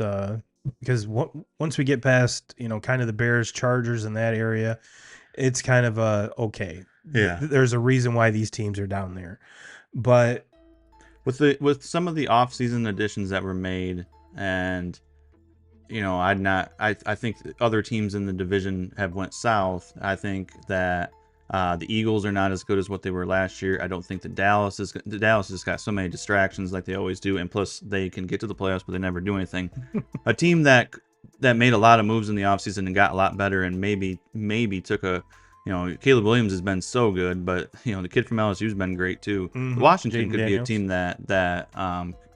because once we get past, kind of the Bears, Chargers in that area, it's kind of okay. Yeah. There's a reason why these teams are down there. But with some of the off-season additions that were made, and I think other teams in the division have went south. I think that the Eagles are not as good as what they were last year. I don't think that Dallas has got so many distractions like they always do, and plus they can get to the playoffs but they never do anything. A team that made a lot of moves in the offseason and got a lot better, and maybe took a, Caleb Williams has been so good, but the kid from LSU has been great too. Washington could be a team that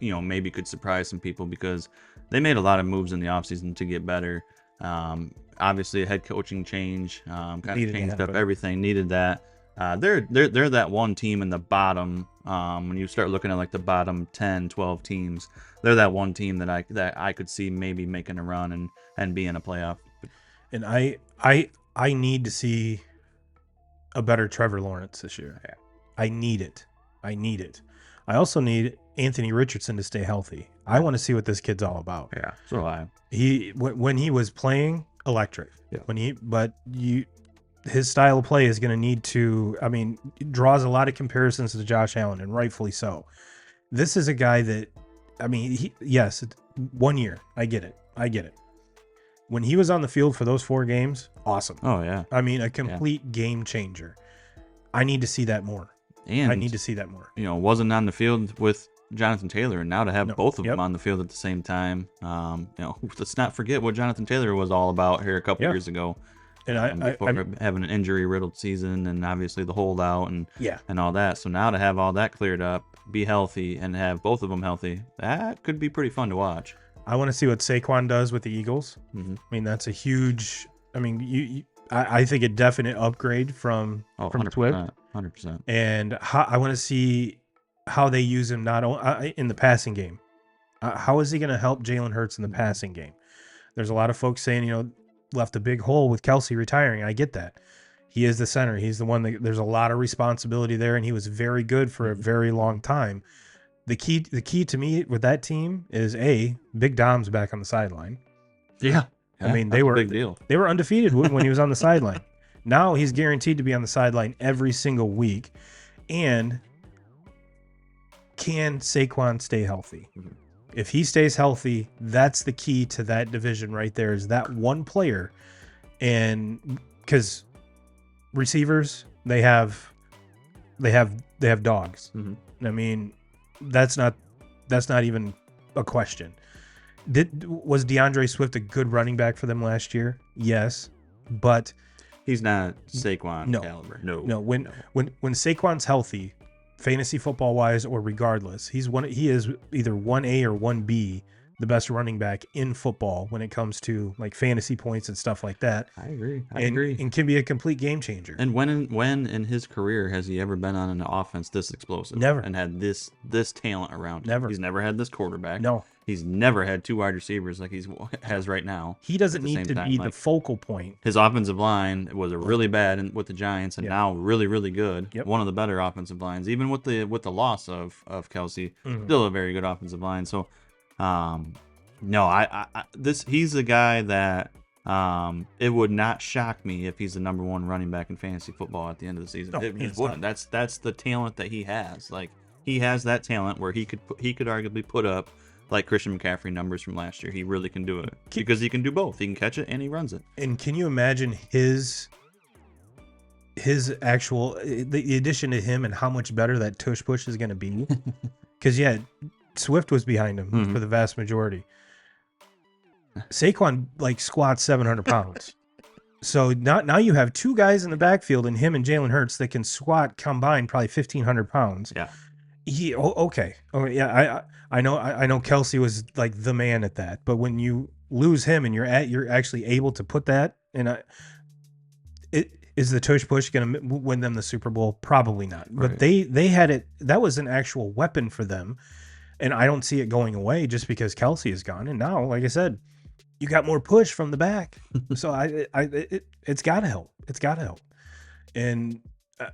maybe could surprise some people, because they made a lot of moves in the offseason to get better. Obviously, a head coaching change kind of changed up everything. Needed that. They're that one team in the bottom. When you start looking at like the bottom 10, 12 teams, they're that one team that I could see maybe making a run and be in a playoff. And I need to see a better Trevor Lawrence this year. Yeah. I need it. I also need Anthony Richardson to stay healthy. I want to see what this kid's all about. Yeah, so I. When he was playing, electric. Yeah. His style of play is going to need to. It draws a lot of comparisons to Josh Allen, and rightfully so. This is a guy that, yes, 1 year. I get it. When he was on the field for those 4 games, awesome. Oh yeah. A complete game changer. I need to see that more. And I need to see that more. Wasn't on the field with Jonathan Taylor, and now to have both of them on the field at the same time, let's not forget what Jonathan Taylor was all about here a couple years ago. And before having an injury-riddled season, and obviously the holdout and all that. So now to have all that cleared up, be healthy, and have both of them healthy, that could be pretty fun to watch. I want to see what Saquon does with the Eagles. I mean, that's a huge. I mean, I think a definite upgrade from 100%, Swift. 100%. And I want to see how they use him not only in the passing game. How is he going to help Jalen Hurts in the passing game? There's a lot of folks saying, left a big hole with Kelsey retiring. I get that. He is the center. He's the one that there's a lot of responsibility there, and he was very good for a very long time. The key to me with that team is Big Dom's back on the sideline. Yeah. I mean, they were a big deal. They were undefeated when he was on the sideline. Now he's guaranteed to be on the sideline every single week. And can Saquon stay healthy? If he stays healthy, that's the key to that division right there, is that one player. And because receivers, they have dogs. I mean, that's not even a question. Was DeAndre Swift a good running back for them last year? Yes, but he's not Saquon caliber. No. When Saquon's healthy, fantasy football wise or regardless, he is either 1A or 1B, the best running back in football when it comes to like fantasy points and stuff like that. I agree. And can be a complete game changer. And when in his career has he ever been on an offense this explosive? Never. And had this talent around him? Never. He's never had this quarterback. No. He's never had two wide receivers like he has right now. He doesn't need to be the focal point. His offensive line was really bad with the Giants, and now really, really good. Yep. One of the better offensive lines, even with the loss of Kelsey, still a very good offensive line. So, he's a guy that it would not shock me if he's the number one running back in fantasy football at the end of the season. No, it just wouldn't. That's the talent that he has. Like, he has that talent where he could arguably put up like Christian McCaffrey numbers from last year. He really can do it because he can do both. He can catch it and he runs it. And can you imagine his actual the addition to him and how much better that tush push is going to be? Because Swift was behind him for the vast majority. Saquon squats 700 pounds. So now you have two guys in the backfield, and him and Jalen Hurts, that can squat combined probably 1,500 pounds. Yeah. Okay. Oh yeah. I know Kelsey was like the man at that, but when you lose him and you're actually able to put that, and is the tush push going to win them the Super Bowl? Probably not. Right. But they had it. That was an actual weapon for them, and I don't see it going away just because Kelsey is gone. And now, like I said, you got more push from the back, so it's got to help. It's got to help. And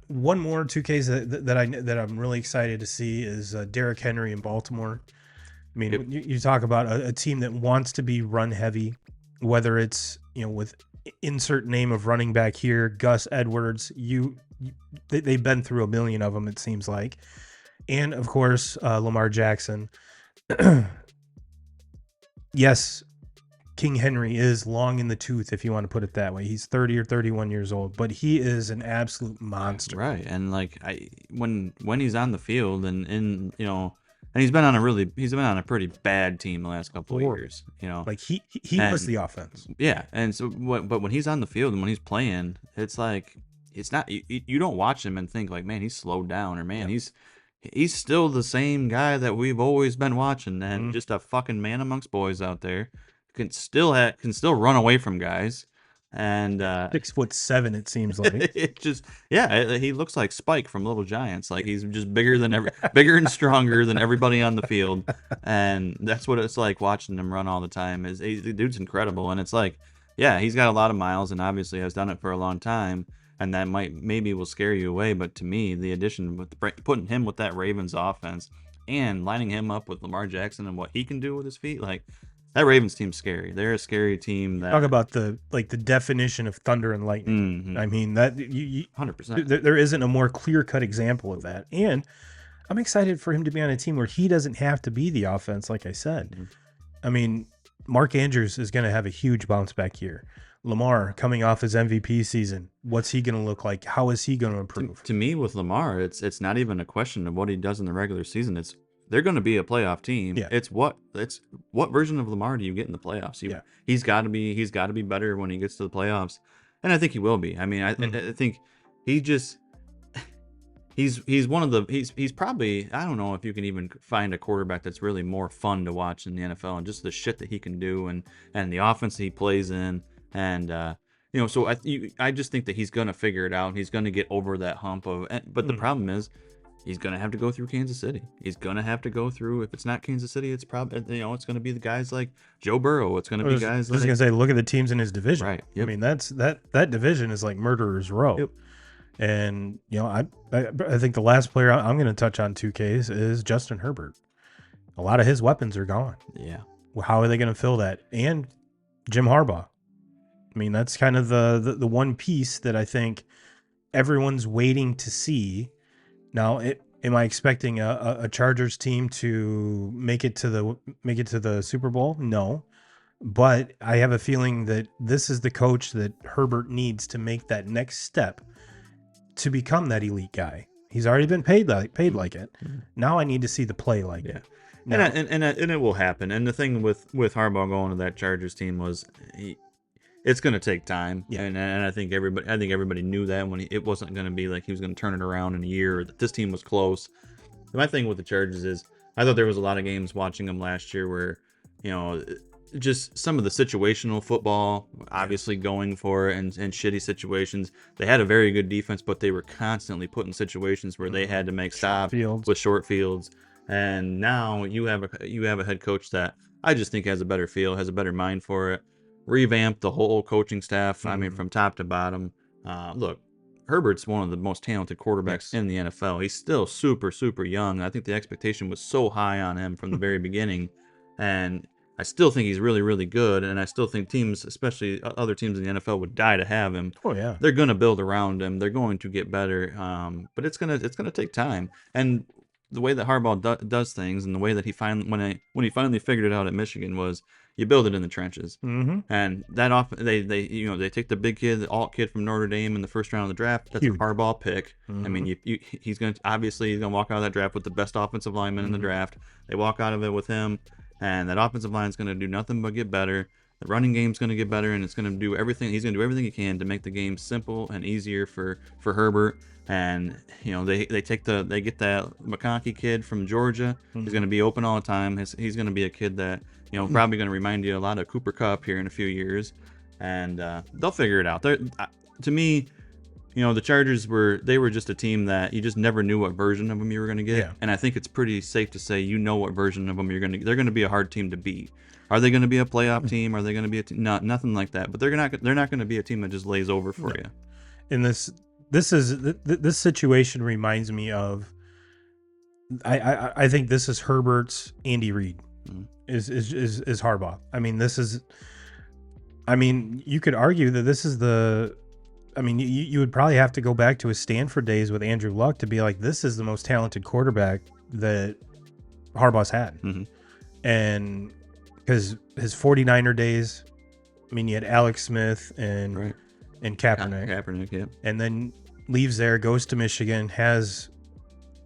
one more 2Ks that I'm really excited to see is Derrick Henry in Baltimore. I mean, you talk about a team that wants to be run heavy, whether it's with insert name of running back here, Gus Edwards. They've been through a million of them, it seems like, and of course Lamar Jackson. Yes. King Henry is long in the tooth, if you want to put it that way. He's 30 or 31 years old, but he is an absolute monster. Right. And when he's on the field and he's been on a pretty bad team the last couple of years, Like he was the offense. Yeah. And so but when he's on the field and when he's playing, it's like it's not you don't watch him and think like, man, he's slowed down, or man, he's still the same guy that we've always been watching, and just a fucking man amongst boys out there. Can still run away from guys, and 6'7", it seems like. He looks like Spike from Little Giants. Like, he's just bigger and stronger than everybody on the field, and that's what it's like watching him run all the time. The dude's incredible, and it's like, he's got a lot of miles, and obviously has done it for a long time, and that maybe will scare you away. But to me, the addition with putting him with that Ravens offense and lining him up with Lamar Jackson and what he can do with his feet, like. That Ravens team's scary. They're a scary team. Talk about the definition of thunder and lightning. Mm-hmm. I mean, that 100%. There isn't a more clear-cut example of that. And I'm excited for him to be on a team where he doesn't have to be the offense, like I said. Mm-hmm. I mean, Mark Andrews is going to have a huge bounce back year. Lamar coming off his MVP season, what's he going to look like? How is he going to improve? To me, with Lamar, it's not even a question of what he does in the regular season. It's they're going to be a playoff team. Yeah. It's what version of Lamar do you get in the playoffs? He's got to be better when he gets to the playoffs, and I think he will be. I mean, I think he just he's one of the he's probably, I don't know if you can even find a quarterback that's really more fun to watch in the NFL, and just the shit that he can do, and the offense he plays in, and so I just think that he's gonna figure it out. He's gonna get over that hump of, but the problem is, he's going to have to go through Kansas City. He's going to have to go through, if it's not Kansas City, it's probably, it's going to be the guys like Joe Burrow. It's going to be guys like... I was going to say, look at the teams in his division. Right. Yep. I mean, that division is like murderer's row. Yep. And, I think the last player I'm going to touch on 2Ks is Justin Herbert. A lot of his weapons are gone. Yeah. How are they going to fill that? And Jim Harbaugh. I mean, that's kind of the one piece that I think everyone's waiting to see. Now, am I expecting a Chargers team to make it to the Super Bowl? No, but I have a feeling that this is the coach that Herbert needs to make that next step to become that elite guy. He's already been paid like it. Mm-hmm. Now I need to see the play like it. No. And it will happen. And the thing with Harbaugh going to that Chargers team was it's going to take time, and I think everybody knew that when it wasn't going to be like he was going to turn it around in a year, or that this team was close. My thing with the Chargers is, I thought there was a lot of games watching them last year where, just some of the situational football, obviously going for it, and shitty situations. They had a very good defense, but they were constantly put in situations where they had to make stops with short fields. And now you have a head coach that I just think has a better feel, has a better mind for it. Revamped the whole coaching staff. Mm-hmm. I mean, from top to bottom. Look, Herbert's one of the most talented quarterbacks in the NFL. He's still super, super young. I think the expectation was so high on him from the very beginning. And I still think he's really, really good. And I still think teams, especially other teams in the NFL, would die to have him. Oh, yeah. They're going to build around him. They're going to get better. But it's gonna take time. And the way that Harbaugh does things, and the way that he finally, when he finally figured it out at Michigan, was you build it in the trenches. Mm-hmm. And that often they take the big kid, the alt kid from Notre Dame in the first round of the draft. That's huge. A Harbaugh pick. Mm-hmm. I mean, he's going to walk out of that draft with the best offensive lineman in the draft. They walk out of it with him, and that offensive line is going to do nothing but get better. The running game's going to get better, and it's going to do everything. He's going to do everything he can to make the game simple and easier for Herbert. And they get that McConkey kid from Georgia. Mm-hmm. He's going to be open all the time. He's going to be a kid that probably going to remind you a lot of Cooper Kupp here in a few years, and they'll figure it out. To me, the Chargers were just a team that you just never knew what version of them you were going to get. Yeah. And I think it's pretty safe to say what version of them you're going to get. They're going to be a hard team to beat. Are they going to be a playoff team? Are they going to be a team? Nothing like that. But they're not going to be a team that just lays over for you. And this situation reminds me of, I think this is Herbert's Andy Reid. Mm-hmm. Is Harbaugh. I mean, you could argue that this is you would probably have to go back to his Stanford days with Andrew Luck to be like, this is the most talented quarterback that Harbaugh's had. Mm-hmm. And because his 49er days, you had Alex Smith and Kaepernick. Kaepernick, yeah. And then leaves there, goes to Michigan, has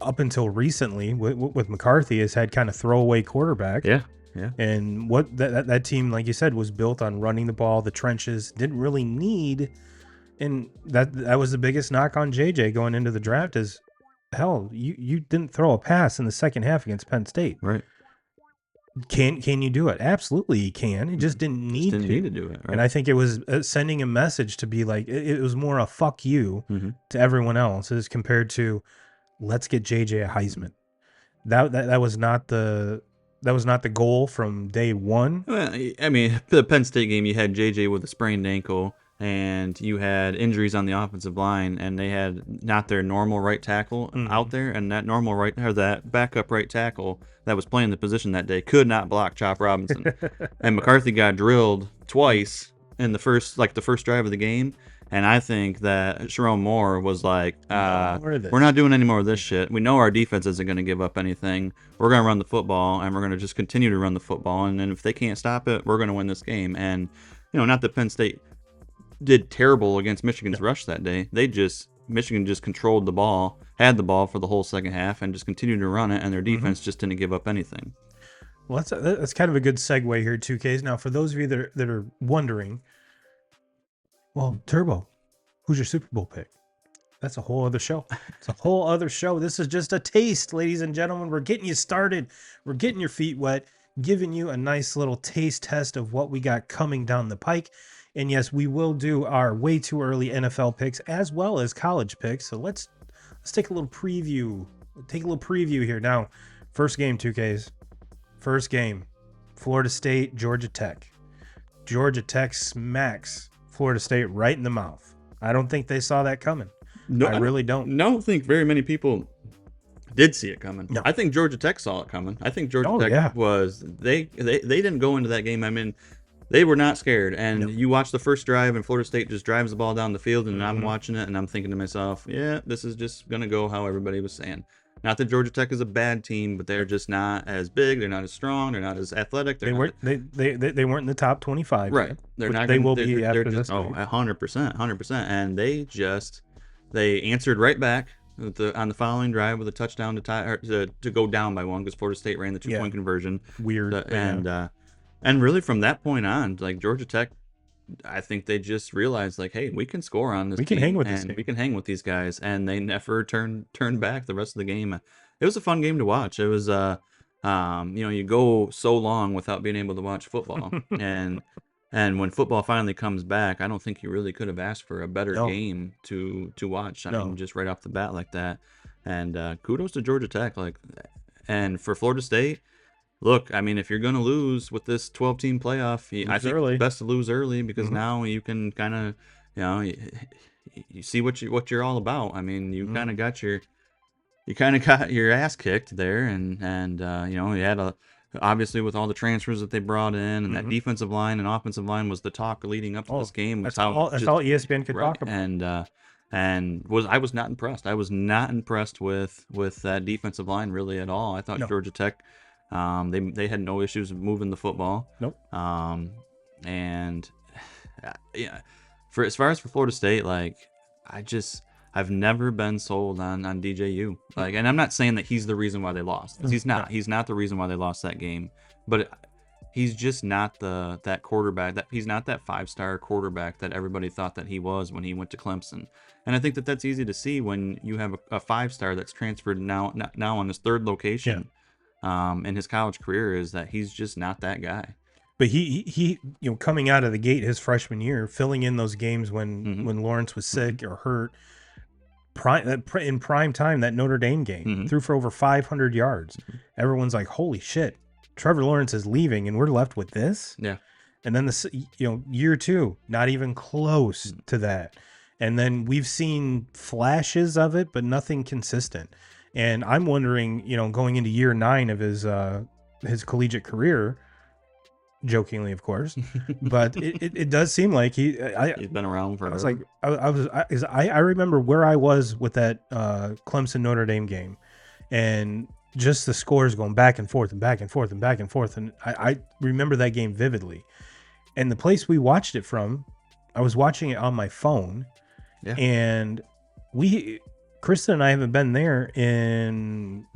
up until recently with McCarthy has had kind of throwaway quarterback. Yeah. Yeah. And what that team, like you said, was built on running the ball, the trenches, didn't really need. And that was the biggest knock on JJ going into the draft is, hell, you didn't throw a pass in the second half against Penn State. Right. Can you do it? Absolutely you can. It just didn't need to do it. Right? And I think it was sending a message to be like, it was more a fuck you to everyone else as compared to, let's get JJ a Heisman. That was not the goal from day one. Well, the Penn State game, you had JJ with a sprained ankle, and you had injuries on the offensive line, and they had not their normal right tackle out there, and that backup right tackle that was playing the position that day could not block Chop Robinson. And McCarthy got drilled twice in the first drive of the game. And I think that Sherrone Moore was like, we're not doing any more of this shit. We know our defense isn't going to give up anything. We're going to run the football, and we're going to just continue to run the football. And then if they can't stop it, we're going to win this game. And, not that Penn State did terrible against Michigan's rush that day. They just Michigan just controlled the ball, had the ball for the whole second half, and just continued to run it, and their defense just didn't give up anything. Well, that's kind of a good segue here, 2Ks. Now, for those of you that are wondering, well, Turbo, who's your Super Bowl pick? That's a whole other show. It's a whole other show. This is just a taste, ladies and gentlemen. We're getting you started. We're getting your feet wet, giving you a nice little taste test of what we got coming down the pike. And yes, we will do our way too early NFL picks as well as college picks. So let's take a little preview. Take a little preview here. Now, first game, 2Ks. First game, Florida State, Georgia Tech. Georgia Tech smacks Florida State right in the mouth. I don't think they saw that coming. No, I really don't. I don't think very many people did see it coming. No. I think Georgia Tech saw it coming. I think Georgia Tech was they didn't go into that game. I mean, they were not scared. And you watch the first drive, and Florida State just drives the ball down the field, and I'm watching it, and I'm thinking to myself, yeah, this is just gonna go how everybody was saying. Not that Georgia Tech is a bad team, but they're just not as big. They're not as strong. They're not as athletic. They weren't in the top 25. Right. They're not. They will be after this. Oh, 100%. And they answered right back on the following drive with a touchdown to go down by one because Florida State ran the 2-point conversion. Weird. And really from that point on, like Georgia Tech, I think they just realized like, hey, we can score on this. We can hang with this. We can hang with these guys, and they never turned back the rest of the game. It was a fun game to watch. It was you go so long without being able to watch football, and when football finally comes back, I don't think you really could have asked for a better game to watch. I mean, just right off the bat like that. And kudos to Georgia Tech, and for Florida State. Look, I mean, if you're going to lose with this 12-team playoff, I think it's best to lose early because now you can kind of, you see what you're all about. I mean, you kind of got your ass kicked there, and you had obviously with all the transfers that they brought in, and that defensive line and offensive line was the talk leading up to this game. That's all ESPN could talk about. And I was not impressed. I was not impressed with that defensive line really at all. I thought Georgia Tech. They had no issues moving the football. Nope. And for as far as for Florida State, I've never been sold on DJU. And I'm not saying that he's the reason why they lost. He's not. He's not the reason why they lost that game. But he's just not that quarterback. He's not that 5-star quarterback that everybody thought that he was when he went to Clemson. And I think that that's easy to see when you have a 5-star that's transferred now on his third location. Yeah. In his college career is that he's just not that guy. But he coming out of the gate his freshman year, filling in those games when Lawrence was sick or hurt, in prime time, that Notre Dame game, threw for over 500 yards. Everyone's like, holy shit, Trevor Lawrence is leaving and we're left with this? Yeah. And then year 2, not even close to that. And then we've seen flashes of it, but nothing consistent. And I'm wondering, going into year 9 of his collegiate career, jokingly, of course, but it does seem like he's been around forever. I remember where I was with that Clemson Notre Dame game, and just the scores going back and forth and back and forth and back and forth, and I remember that game vividly. And the place we watched it from, I was watching it on my phone, and Kristen and I haven't been there in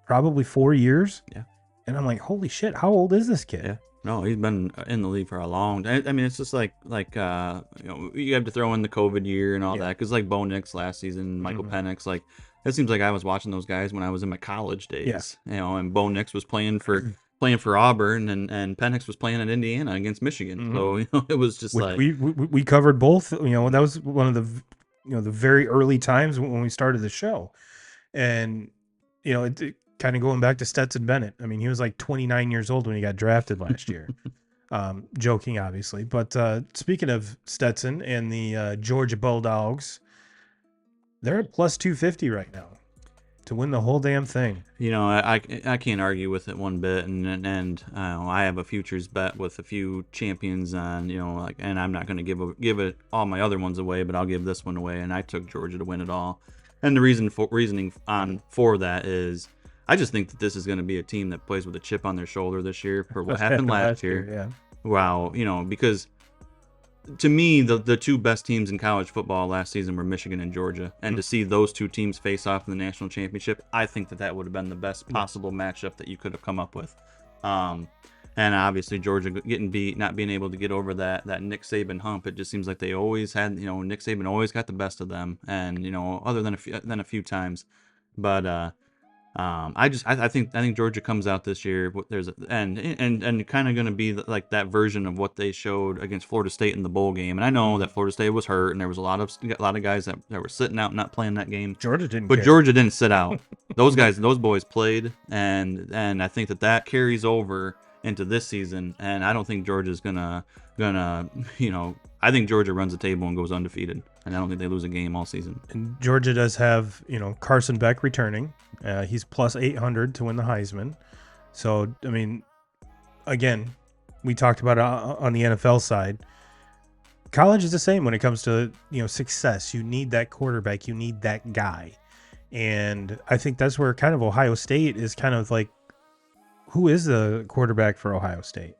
probably 4 years. Yeah. And I'm like, holy shit, how old is this kid? Yeah. No, he's been in the league for a long time. I mean, it's just you have to throw in the COVID year and all that. Because Bo Nix last season, Michael Penix, it seems like I was watching those guys when I was in my college days. Yeah. And Bo Nix was playing for Auburn, and Penix was playing at Indiana against Michigan. So, it was just we covered both. That was one of the the very early times when we started the show. And, it kind of going back to Stetson Bennett. I mean, he was 29 years old when he got drafted last year. Joking, obviously. But speaking of Stetson and the Georgia Bulldogs, they're at plus 250 right now to win the whole damn thing. I can't argue with it one bit, and I have a futures bet with a few champions on, and I'm not going to give it all my other ones away, but I'll give this one away, and I took Georgia to win it all. And the reasoning for that is I just think that this is going to be a team that plays with a chip on their shoulder this year for what happened last year. Yeah. Wow, because to me, the two best teams in college football last season were Michigan and Georgia, and to see those two teams face off in the national championship, I think that would have been the best possible matchup that you could have come up with. And obviously Georgia getting beat, not being able to get over that Nick Saban hump. It just seems like they always had, Nick Saban always got the best of them, and other than a few times, but I think Georgia comes out this year. There's and kind of going to be like that version of what they showed against Florida State in the bowl game. And I know that Florida State was hurt, and there was a lot of guys that were sitting out, not playing that game. Georgia didn't, but care. Georgia didn't sit out. Those boys played, and I think that carries over into this season. And I don't think Georgia's gonna I think Georgia runs the table and goes undefeated, and I don't think they lose a game all season. And Georgia does have, Carson Beck returning. He's plus 800 to win the Heisman. So, I mean, again, we talked about it on the NFL side. College is the same when it comes to, success. You need that quarterback. You need that guy. And I think that's where kind of Ohio State is kind of like, who is the quarterback for Ohio State?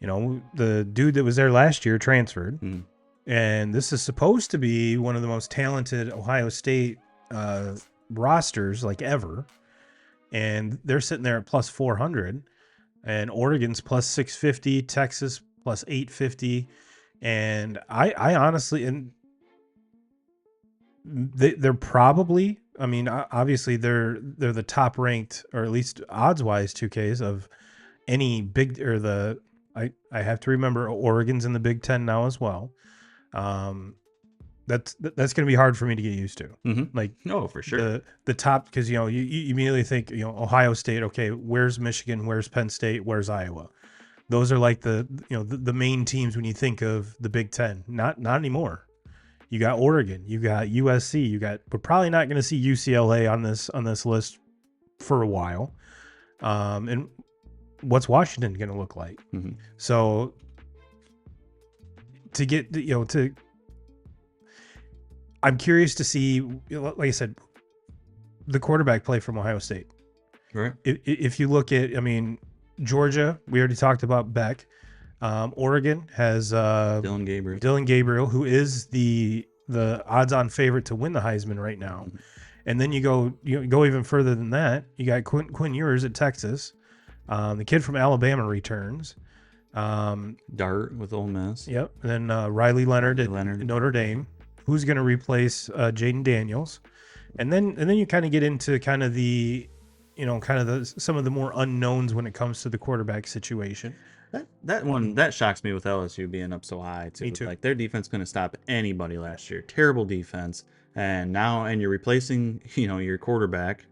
The dude that was there last year transferred, and this is supposed to be one of the most talented Ohio State rosters like ever, and they're sitting there at plus 400, and Oregon's plus 650, Texas plus 850, and I honestly, and they're probably, I mean, obviously they're the top ranked, or at least odds wise, 2Ks of any big, or the. I have to remember Oregon's in the Big Ten now as well. That's going to be hard for me to get used to. Mm-hmm. Like, no, for sure. The top, because you immediately think Ohio State. Okay, where's Michigan? Where's Penn State? Where's Iowa? Those are like the main teams when you think of the Big Ten. Not anymore. You got Oregon. You got USC. We're probably not going to see UCLA on this list for a while. And what's Washington going to look like? Mm-hmm. So to get, I'm curious to see, like I said, the quarterback play from Ohio State. Right. If you look at, I mean, Georgia, we already talked about Beck. Oregon has Dylan Gabriel, who is the odds-on favorite to win the Heisman right now. Mm-hmm. And then you go even further than that. You got Quinn Ewers at Texas. The kid from Alabama returns. Dart with Ole Miss. Yep. And then Riley Leonard at Notre Dame, who's going to replace Jaden Daniels. And then you kind of get into kind of the, some of the more unknowns when it comes to the quarterback situation. That shocks me with LSU being up so high too. Me too. Like, their defense couldn't stop anybody last year. Terrible defense. And you're replacing, your quarterback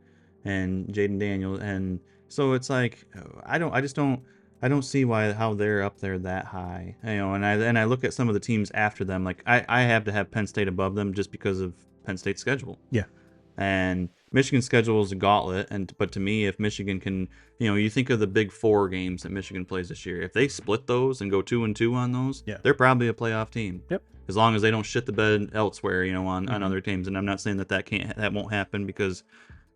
and Jaden Daniels, and so it's like, I don't see how they're up there that high, and I look at some of the teams after them. Like, I have to have Penn State above them just because of Penn State's schedule. Yeah. And Michigan's schedule is a gauntlet, but to me, if Michigan can, you think of the Big Four games that Michigan plays this year. If they split those and go 2-2 on those, they're probably a playoff team. Yep. As long as they don't shit the bed elsewhere, on other teams. And I'm not saying that won't happen, because,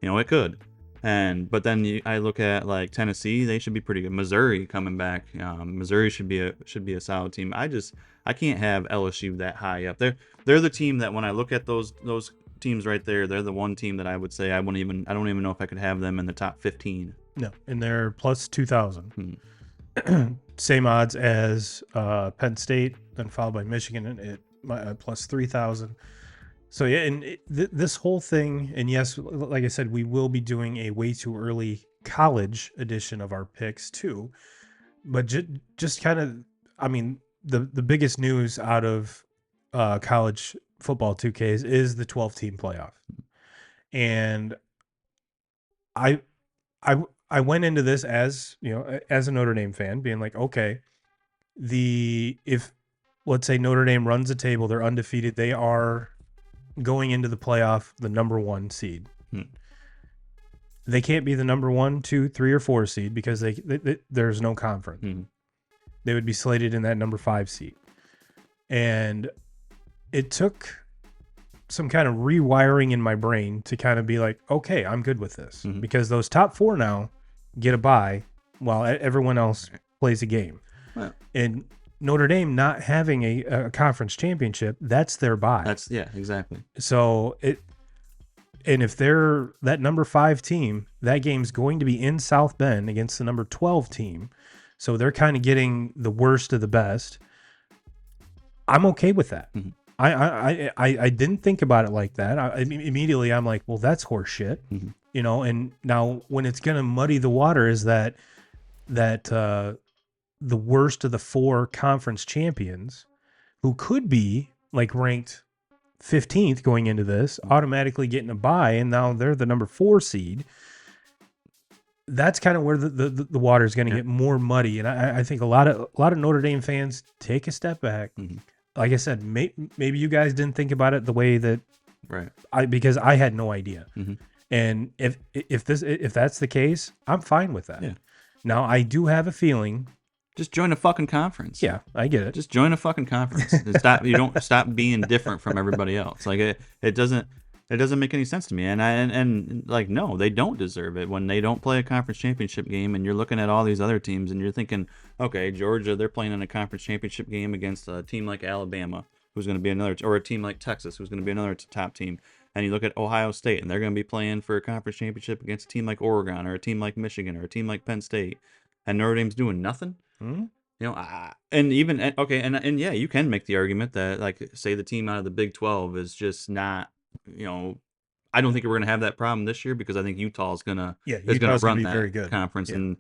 it could. But then I look at like Tennessee, they should be pretty good. Missouri coming back, Missouri should be a solid team. I can't have LSU that high up. They're the team that, when I look at those teams right there, they're the one team that I would say I don't even know if I could have them in the top 15. No, and they're plus 2,000. Same odds as Penn State, then followed by Michigan at plus 3,000. So yeah, and this whole thing, and yes, like I said, we will be doing a way too early college edition of our picks too. But just kind of, I mean, the biggest news out of college football 2Ks is the 12-team playoff, and I went into this as a Notre Dame fan, being like, okay, if let's say Notre Dame runs the table, they're undefeated, they are going into the playoff the number 1 seed. They can't be the number 1, 2, 3, or 4 seed because there's no conference. They would be slated in that number 5 seed. And it took some kind of rewiring in my brain to kind of be like, okay, I'm good with this, because those top 4 now get a bye while everyone else plays a game. Well, and Notre Dame not having a conference championship, that's their bye. Yeah, exactly. So and if they're that number 5 team, that game's going to be in South Bend against the number 12 team. So they're kind of getting the worst of the best. I'm okay with that. Mm-hmm. I didn't think about it like that. Immediately I'm like, well, that's horse shit. Mm-hmm. You know, and now when it's going to muddy the water is that the worst of the 4 conference champions who could be like ranked 15th going into this automatically getting a bye, and now they're the number 4 seed. That's kind of where the water is going to get more muddy, and I think a lot of Notre Dame fans take a step back. Mm-hmm. Like I said, maybe you guys didn't think about it the way that because I had no idea. Mm-hmm. And if that's the case, I'm fine with that. Yeah. Now I do have a feeling. Just join a fucking conference. Yeah, I get it. Just join a fucking conference. You don't stop being different from everybody else. Like it doesn't make any sense to me. And like, no, they don't deserve it when they don't play a conference championship game. And you're looking at all these other teams and you're thinking, okay, Georgia, they're playing in a conference championship game against a team like Alabama, who's going to be another, or a team like Texas, who's going to be another top team. And you look at Ohio State, and they're going to be playing for a conference championship against a team like Oregon, or a team like Michigan, or a team like Penn State, and Notre Dame's doing nothing. Mm-hmm. You know, and even okay, and yeah, you can make the argument that, like, say the team out of the Big 12 is just not, you know, I don't think we're going to have that problem this year because I think Utah is going to run that very good conference, and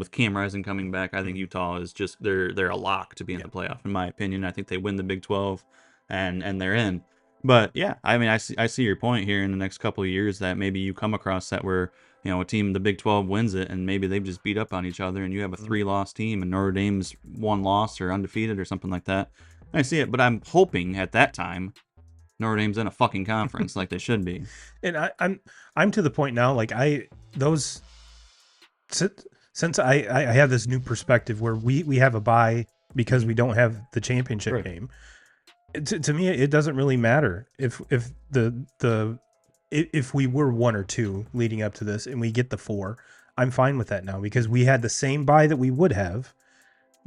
with Cam Rising coming back, I think Utah is just they're a lock to be in the playoff, in my opinion. I think they win the Big 12, and they're in. But yeah, I mean, I see your point here in the next couple of years that maybe you come across that where, you know, a team in the Big 12 wins it and maybe they've just beat up on each other and you have a 3-loss team and Notre Dame's 1 loss or undefeated or something like that. I see it, but I'm hoping at that time Notre Dame's in a fucking conference like they should be. And I'm to the point now, like since I have this new perspective where we have a bye because we don't have the championship game. To me, it doesn't really matter if we were 1 or 2 leading up to this and we get the 4. I'm fine with that now because we had the same bye that we would have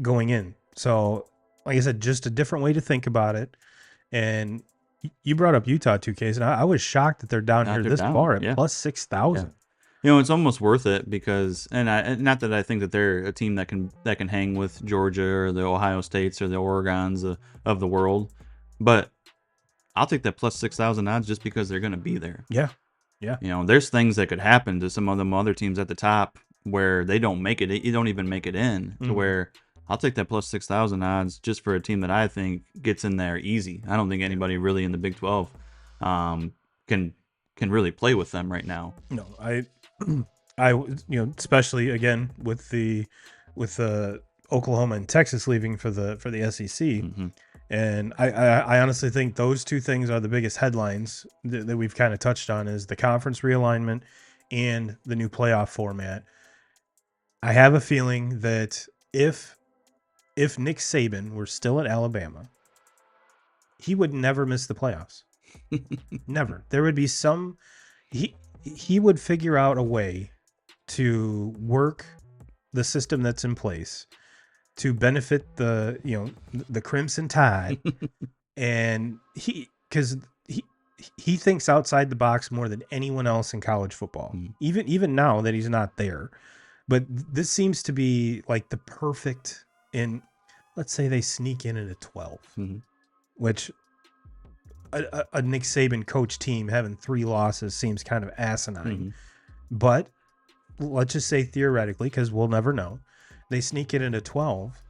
going in. So, like I said, just a different way to think about it. And you brought up Utah 2Ks, and I was shocked that they're down here this far at plus 6,000. Yeah. You know, it's almost worth it because, and not that I think that they're a team that can hang with Georgia or the Ohio States or the Oregons of the world. But I'll take that plus 6,000 odds just because they're going to be there. Yeah. You know, there's things that could happen to some of them other teams at the top where they don't make it. You don't even make it in to where I'll take that plus 6,000 odds just for a team that I think gets in there easy. I don't think anybody really in the Big 12 can really play with them right now. No, I you know, especially again with Oklahoma and Texas leaving for the SEC. Mm-hmm. And I honestly think those 2 things are the biggest headlines that we've kind of touched on is the conference realignment and the new playoff format. I have a feeling that if Nick Saban were still at Alabama, he would never miss the playoffs. Never. There would be he would figure out a way to work the system that's in place to benefit the Crimson Tide. And because he thinks outside the box more than anyone else in college football, even now that he's not there. But this seems to be like the perfect, in let's say they sneak in at a 12, which a Nick Saban coach team having 3 losses seems kind of asinine. But let's just say theoretically, because we'll never know, they sneak it into 12.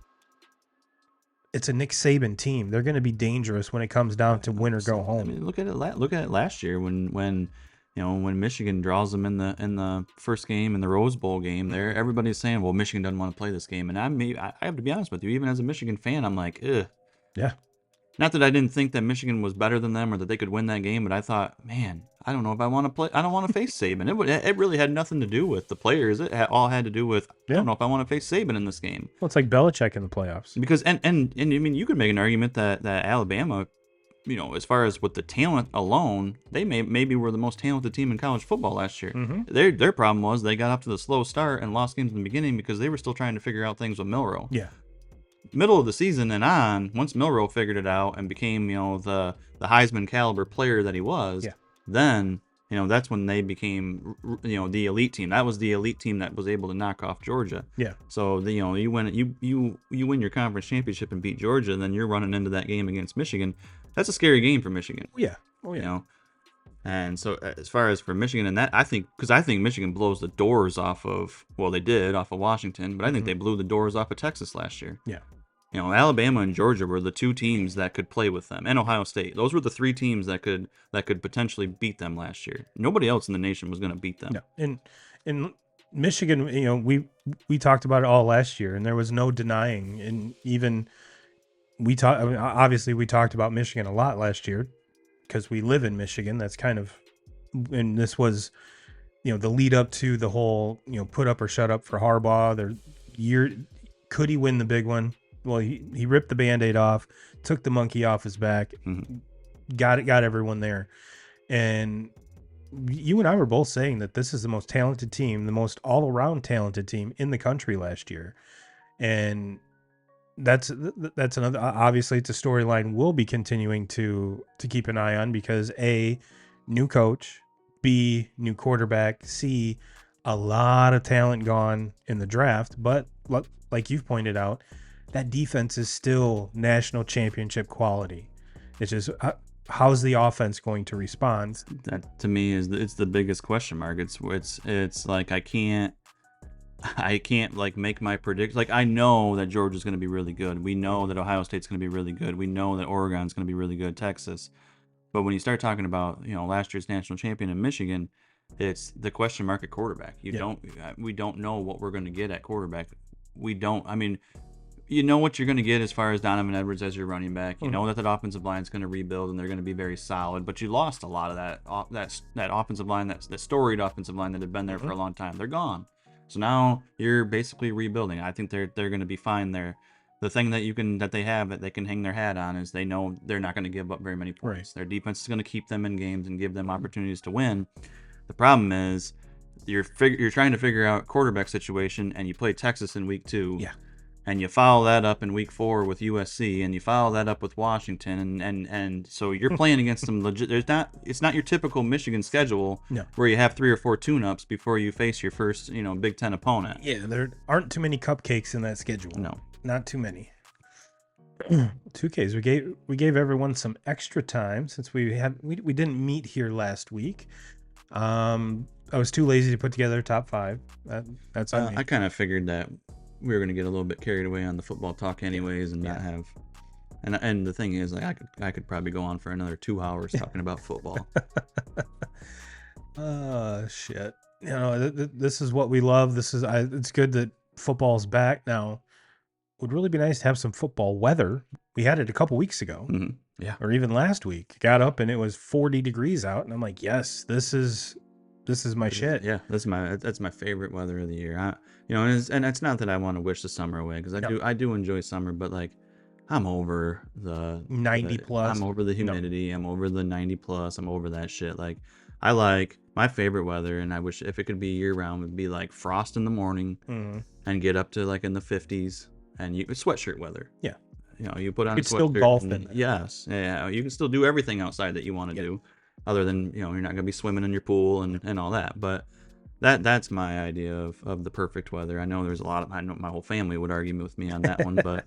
It's a Nick Saban team. They're going to be dangerous when it comes down to win or go home. I mean, look at it last year when Michigan draws them in the first game in the Rose Bowl game. There, everybody's saying, "Well, Michigan doesn't want to play this game," and I have to be honest with you. Even as a Michigan fan, I'm like, ugh. Yeah. Not that I didn't think that Michigan was better than them or that they could win that game, but I thought, man, I don't know if I want to play. I don't want to face Saban. It really had nothing to do with the players. It all had to do with I don't know if I want to face Saban in this game. Well, it's like Belichick in the playoffs. Because and I mean, you could make an argument that Alabama, you know, as far as with the talent alone, they maybe were the most talented team in college football last year. Their problem was they got off to the slow start and lost games in the beginning because they were still trying to figure out things with Milroe. Yeah. middle of the season and on, once Milroe figured it out and became, the Heisman caliber player that he was, then, that's when they became, the elite team. That was the elite team that was able to knock off Georgia. Yeah. So, you win your conference championship and beat Georgia, and then you're running into that game against Michigan. That's a scary game for Michigan. Yeah. Oh, yeah. And so as far as for Michigan and that, I think Michigan blows the doors off of, they did off of Washington, but I think they blew the doors off of Texas last year. Yeah. Alabama and Georgia were the two teams that could play with them, and Ohio State. Those were the three teams that could potentially beat them last year. Nobody else in the nation was going to beat them. Yeah. In Michigan, we talked about it all last year, and there was no denying. And even obviously we talked about Michigan a lot last year because we live in Michigan. That's kind of, and this was, the lead up to the whole, put up or shut up for Harbaugh. Could he win the big one? Well, he ripped the Band-Aid off, took the monkey off his back, got everyone there. And you and I were both saying that this is the most talented team, the most all-around talented team in the country last year. And that's another, obviously it's a storyline we'll be continuing to keep an eye on because A, new coach, B, new quarterback, C, a lot of talent gone in the draft. But like you've pointed out, that defense is still national championship quality. It's just how's the offense going to respond? That to me it's the biggest question mark. It's like I can't like make my prediction. Like I know that Georgia's going to be really good. We know that Ohio State's going to be really good. We know that Oregon's going to be really good. Texas. But when you start talking about last year's national champion in Michigan, it's the question mark at quarterback. We don't know what we're going to get at quarterback. We don't. I mean. You know what you're going to get as far as Donovan Edwards as your running back. You know that offensive line is going to rebuild and they're going to be very solid. But you lost a lot of that offensive line, that storied offensive line that had been there for a long time. They're gone. So now you're basically rebuilding. I think they're going to be fine there. The thing that they have that they can hang their hat on is they know they're not going to give up very many points. Right. Their defense is going to keep them in games and give them opportunities to win. The problem is you're trying to figure out quarterback situation and you play Texas in week 2. Yeah. And you follow that up in week 4 with USC, and you follow that up with Washington, and so you're playing against some legit. It's not your typical Michigan schedule where you have 3 or 4 tune-ups before you face your first, Big Ten opponent. Yeah, there aren't too many cupcakes in that schedule. No, not too many. 2Ks. We gave everyone some extra time since we didn't meet here last week. I was too lazy to put together a top 5. That's on me. I kind of figured that we were going to get a little bit carried away on the football talk anyways and not have and the thing is like I could probably go on for another 2 hours talking about football. Shit. This is what we love. It's good that football's back now. Would really be nice to have some football weather. We had it a couple weeks ago. Yeah. Or even last week. Got up and it was 40 degrees out and I'm like, "Yes, this is my shit." Yeah, that's my favorite weather of the year. And it's not that I want to wish the summer away because I do enjoy summer, but like I'm over the 90 plus. I'm over the humidity. I'm over the 90 plus. I'm over that shit. Like I like my favorite weather, and I wish if it could be year round, would be like frost in the morning and get up to like in the 50s and sweatshirt weather. Yeah. You put on a sweatshirt. Still golf in there. Yes. Yeah. You can still do everything outside that you want to do. Other than, you're not going to be swimming in your pool and all that. But that's my idea of the perfect weather. I know there's I know my whole family would argue with me on that one, but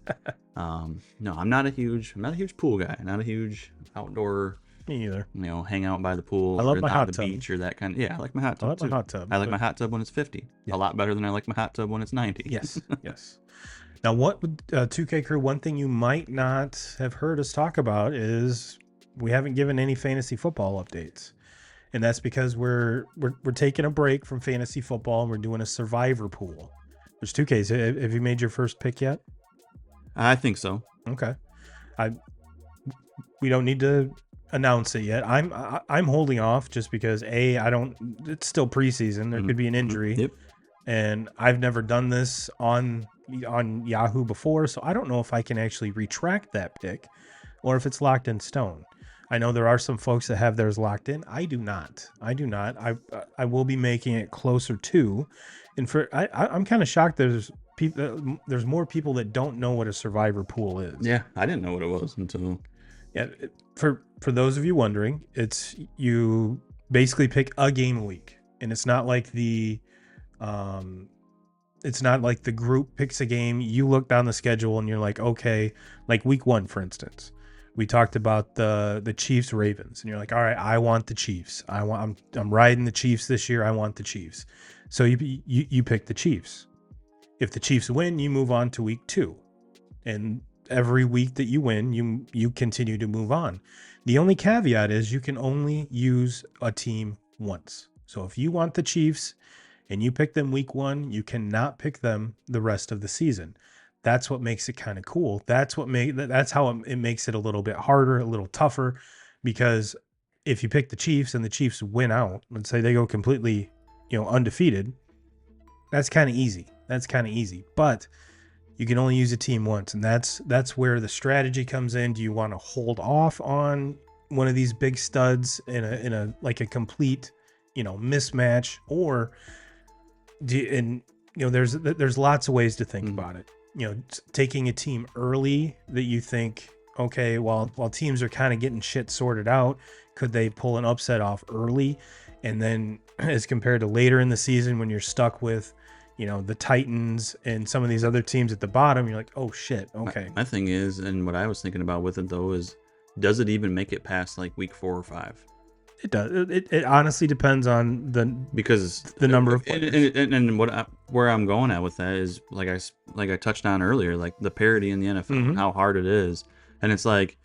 no, I'm not a huge pool guy. Not a huge outdoor. Me either. Hang out by the pool. I love my hot the tub. Beach or that kind of. Yeah, I like my hot tub. I like my hot tub. I like my hot tub when it's 50. A lot better than I like my hot tub when it's 90. Yes. Yes. Now, what would 2K Crew? One thing you might not have heard us talk about is we haven't given any fantasy football updates, and that's because we're taking a break from fantasy football and we're doing a survivor pool. There's 2Ks. Have you made your first pick yet? I think so. Okay. We don't need to announce it yet. I'm holding off just because it's still preseason. There could be an injury. Yep. And I've never done this on Yahoo before, so I don't know if I can actually retract that pick or if it's locked in stone. I know there are some folks that have theirs locked in. I do not. I will be making it closer to. And I'm kind of shocked there's there's more people that don't know what a survivor pool is. Yeah, I didn't know what it was until. Yeah, for those of you wondering, it's you basically pick a game a week, and it's not like the group picks a game. You look down the schedule and you're like, okay, like week 1, for instance, we talked about the Chiefs Ravens, and you're like, all right, I want the Chiefs. I'm riding the Chiefs this year. I want the Chiefs. So you pick the Chiefs. If the Chiefs win, you move on to week 2, and every week that you win, you continue to move on. The only caveat is you can only use a team once. So if you want the Chiefs and you pick them week 1, you cannot pick them the rest of the season. That's what makes it kind of cool. That's how it makes it a little bit harder, a little tougher, because if you pick the Chiefs and the Chiefs win out, let's say they go completely, undefeated, that's kind of easy. But you can only use a team once, and that's where the strategy comes in. Do you want to hold off on one of these big studs in a like a complete, mismatch, or there's lots of ways to think about it. Taking a team early that you think, okay, while teams are kind of getting shit sorted out, could they pull an upset off early? And then as compared to later in the season when you're stuck with, the Titans and some of these other teams at the bottom, you're like, oh shit, okay. My thing is, and what I was thinking about with it though is, does it even make it past like week 4 or 5? It does. It honestly depends on the number of players. And where I'm going at with that is like I touched on earlier, like the parity in the NFL, and how hard it is. And it's like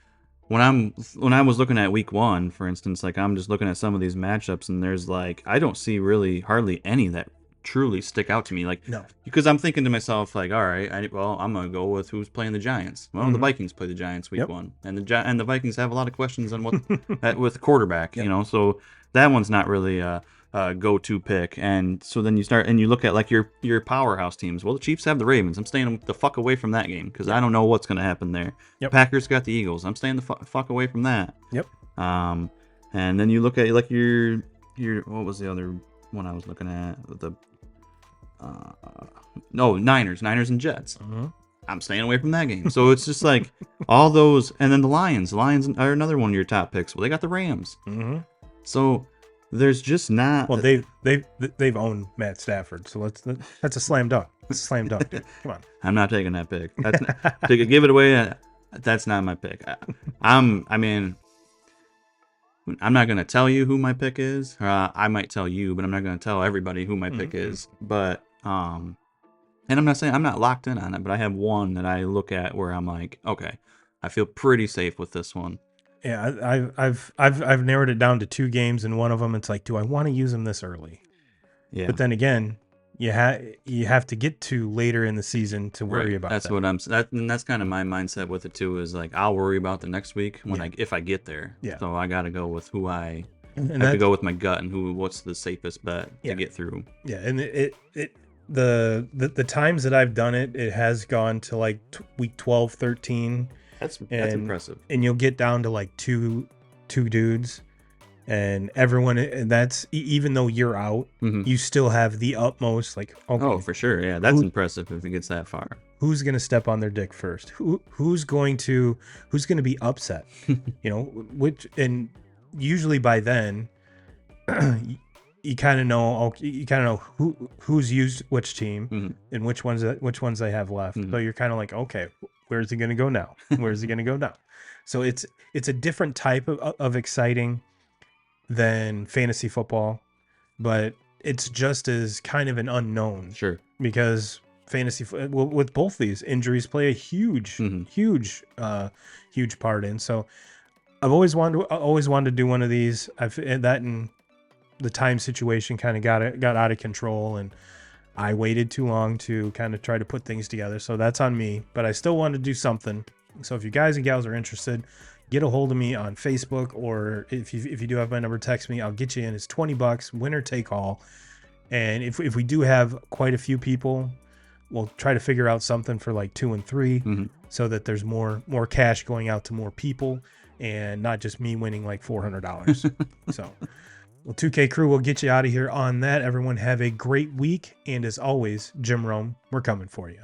when I was looking at week 1, for instance, like I'm just looking at some of these matchups, and there's like I don't see really hardly any that truly stick out to me, like no, because I'm thinking to myself like, all right, I'm gonna go with who's playing the Giants. Well, the Vikings play the Giants week 1, and the Vikings have a lot of questions on what with quarterback, so that one's not really a go-to pick. And so then you start and you look at like your powerhouse teams. Well, the Chiefs have the Ravens. I'm staying the fuck away from that game because I don't know what's gonna happen there. Packers got the Eagles. I'm staying the fuck away from that. And then you look at like your what was the other one I was looking at? Niners and Jets. I'm staying away from that game. So it's just like all those, and then the Lions are another one of your top picks. Well, they got the Rams. So there's just not. Well, they've owned Matt Stafford, so that's a slam dunk. It's a slam dunk, dude. Come on. I'm not taking that pick. To give it away. That's not my pick. I'm not going to tell you who my pick is. I might tell you, but I'm not going to tell everybody who my pick is. But, and I'm not saying I'm not locked in on it, but I have one that I look at where I'm like, okay, I feel pretty safe with this one. Yeah, I've narrowed it down to 2 games, and one of them, it's like, do I want to use them this early? Yeah. But then again, you have to get to later in the season to worry about that's that. What I'm and that's kind of my mindset with it too, is like I'll worry about the next week if I get there. So I got to go with who I have to go with my gut and what's the safest bet to get through. And the times that I've done it, it has gone to like week 12, 13. That's impressive. And you'll get down to like two dudes. And everyone, and that's even though you're out, you still have the utmost. Like, okay, oh, for sure, yeah, that's impressive if it gets that far. Who's gonna step on their dick first? Who's going to be upset? Which, and usually by then, you kind of know. You kind of know who's used which team and which ones they have left. So you're kind of like, okay, where's he gonna go now? Where's he gonna go now? So it's a different type of exciting than fantasy football, but it's just as kind of an unknown. Sure. Because fantasy with both these, injuries play a huge part in. So I've always wanted to do one of these. And the time situation kind of got out of control, and I waited too long to kind of try to put things together. So that's on me, but I still wanted to do something. So if you guys and gals are interested, get a hold of me on Facebook, or if you do have my number, text me. I'll get you in. It's $20, winner take all. And if we do have quite a few people, we'll try to figure out something for like 2 and 3, so that there's more cash going out to more people, and not just me winning like $400. So Well, 2K crew will get you out of here on that. Everyone have a great week. And as always, Jim Rome, we're coming for you.